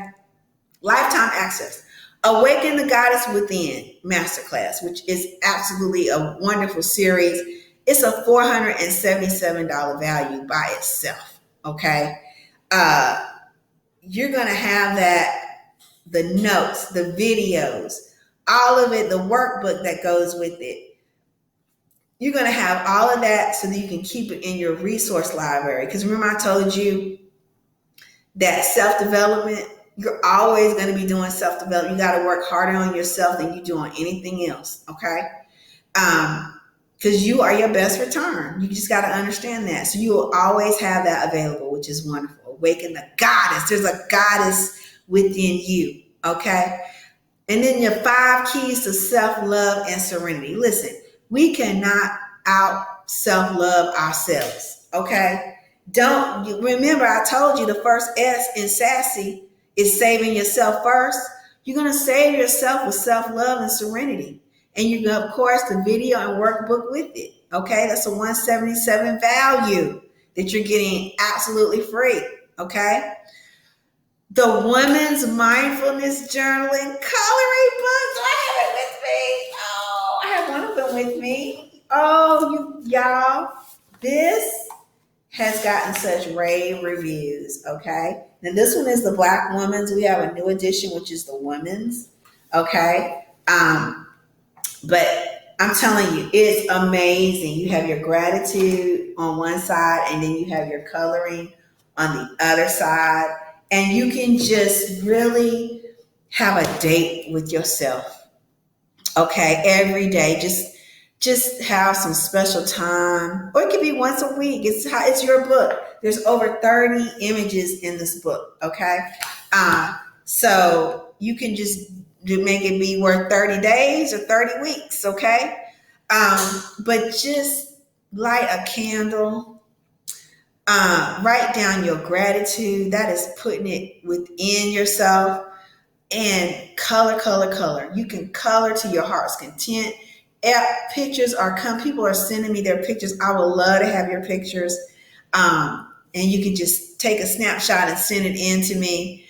Lifetime access. Awaken the Goddess Within Masterclass, which is absolutely a wonderful series. It's a $477 value by itself, okay? You're going to have the notes, the videos, all of it, the workbook that goes with it. you're going to have all of that so that you can keep it in your resource library. Because remember, I told you that self development, you're always going to be doing self development. You got to work harder on yourself than you do on anything else. Okay. Because you are your best return. You just got to understand that. So you will always have that available, which is wonderful. Awaken the goddess. There's a goddess within you. Okay. And then your 5 keys to self-love and serenity. Listen, we cannot out self-love ourselves. Okay. Don't remember, I told you the first S in Sassy is saving yourself first. You're going to save yourself with self-love and serenity. And you can, of course, the video and workbook with it. Okay. That's a $177 value that you're getting absolutely free. Okay. The Women's Mindfulness Journaling Coloring Book. Do I have it with me? Oh, I have one of them with me. Oh, y'all, this has gotten such rave reviews. Okay. Now, this one is the Black Woman's. We have a new edition, which is the Women's. Okay. But I'm telling you, it's amazing. You have your gratitude on one side, and then you have your coloring on the other side. And you can just really have a date with yourself. Okay, every day. Just have some special time. Or it could be once a week. It's your book. There's over 30 images in this book. Okay. So you can just make it be worth 30 days or 30 weeks. Okay. But just light a candle. Write down your gratitude. That is putting it within yourself. And color. You can color to your heart's content. Pictures are come. People are sending me their pictures. I would love to have your pictures. And you can just take a snapshot and send it in to me.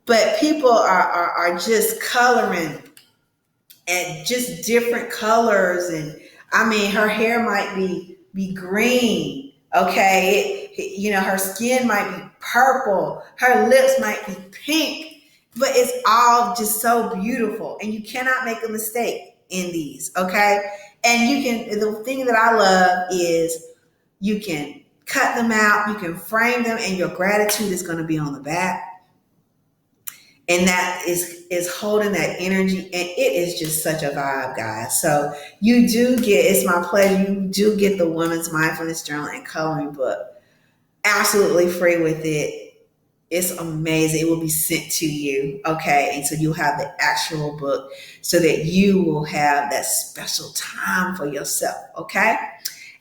But people are just coloring and just different colors. And I mean, her hair might be green. Okay. Her skin might be purple. Her lips might be pink, but it's all just so beautiful. And you cannot make a mistake in these. Okay. And the thing that I love is you can cut them out, you can frame them, and your gratitude is going to be on the back. And that is holding that energy, and it is just such a vibe, guys. So you do get, it's my pleasure, you do get the Women's Mindfulness Journal and Coloring Book absolutely free with it. It's amazing. It will be sent to you, okay? And so you'll have the actual book so that you will have that special time for yourself, okay?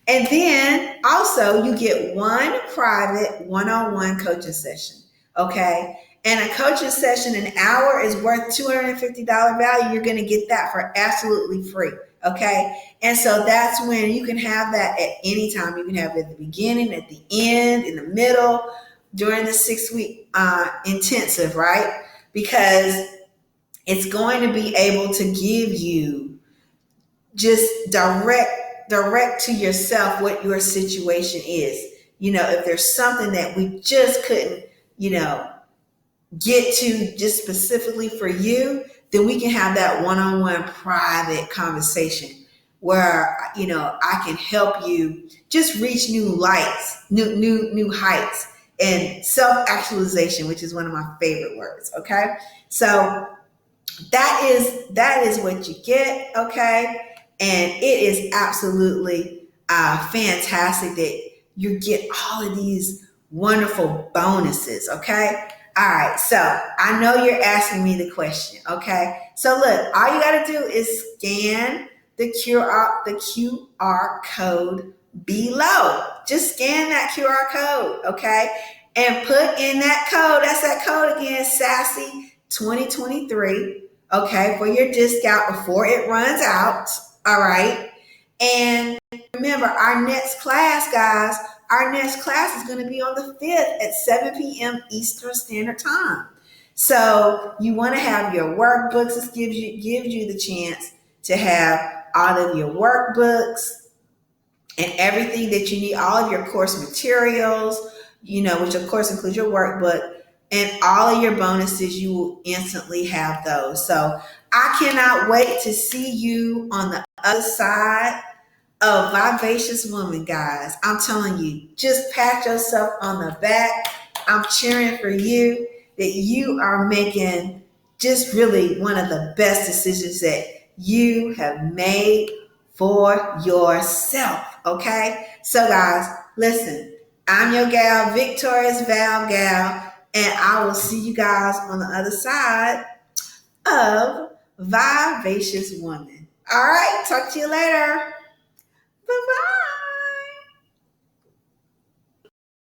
And then also you get one private one-on-one coaching session, okay? And a coaching session, an hour, is worth $250 value. You're going to get that for absolutely free. Okay. And so that's when you can have that at any time. You can have it at the beginning, at the end, in the middle, during the 6-week intensive, right? Because it's going to be able to give you just direct to yourself what your situation is. If there's something that we just couldn't, get to just specifically for you, then we can have that one-on-one private conversation where I can help you just reach new heights, and self-actualization, which is one of my favorite words. Okay, so that is what you get. Okay, and it is absolutely fantastic that you get all of these wonderful bonuses. Okay. All right, so I know you're asking me the question, okay? So look, all you got to do is scan the QR code below. Just scan that QR code, okay? And put in that code, that's that code again, Sassy 2023, okay, for your discount before it runs out, all right? And remember, our next class, guys, is going to be on the 5th at 7 p.m. Eastern Standard Time. So you want to have your workbooks. This gives you the chance to have all of your workbooks and everything that you need, all of your course materials, which of course includes your workbook, and all of your bonuses. You will instantly have those. So I cannot wait to see you on the other side a vivacious woman, guys. I'm telling you, just pat yourself on the back. I'm cheering for you that you are making just really one of the best decisions that you have made for yourself. Okay? So, guys, listen, I'm your gal, Victorious Val Gal, and I will see you guys on the other side of Vivacious Woman. All right, talk to you later.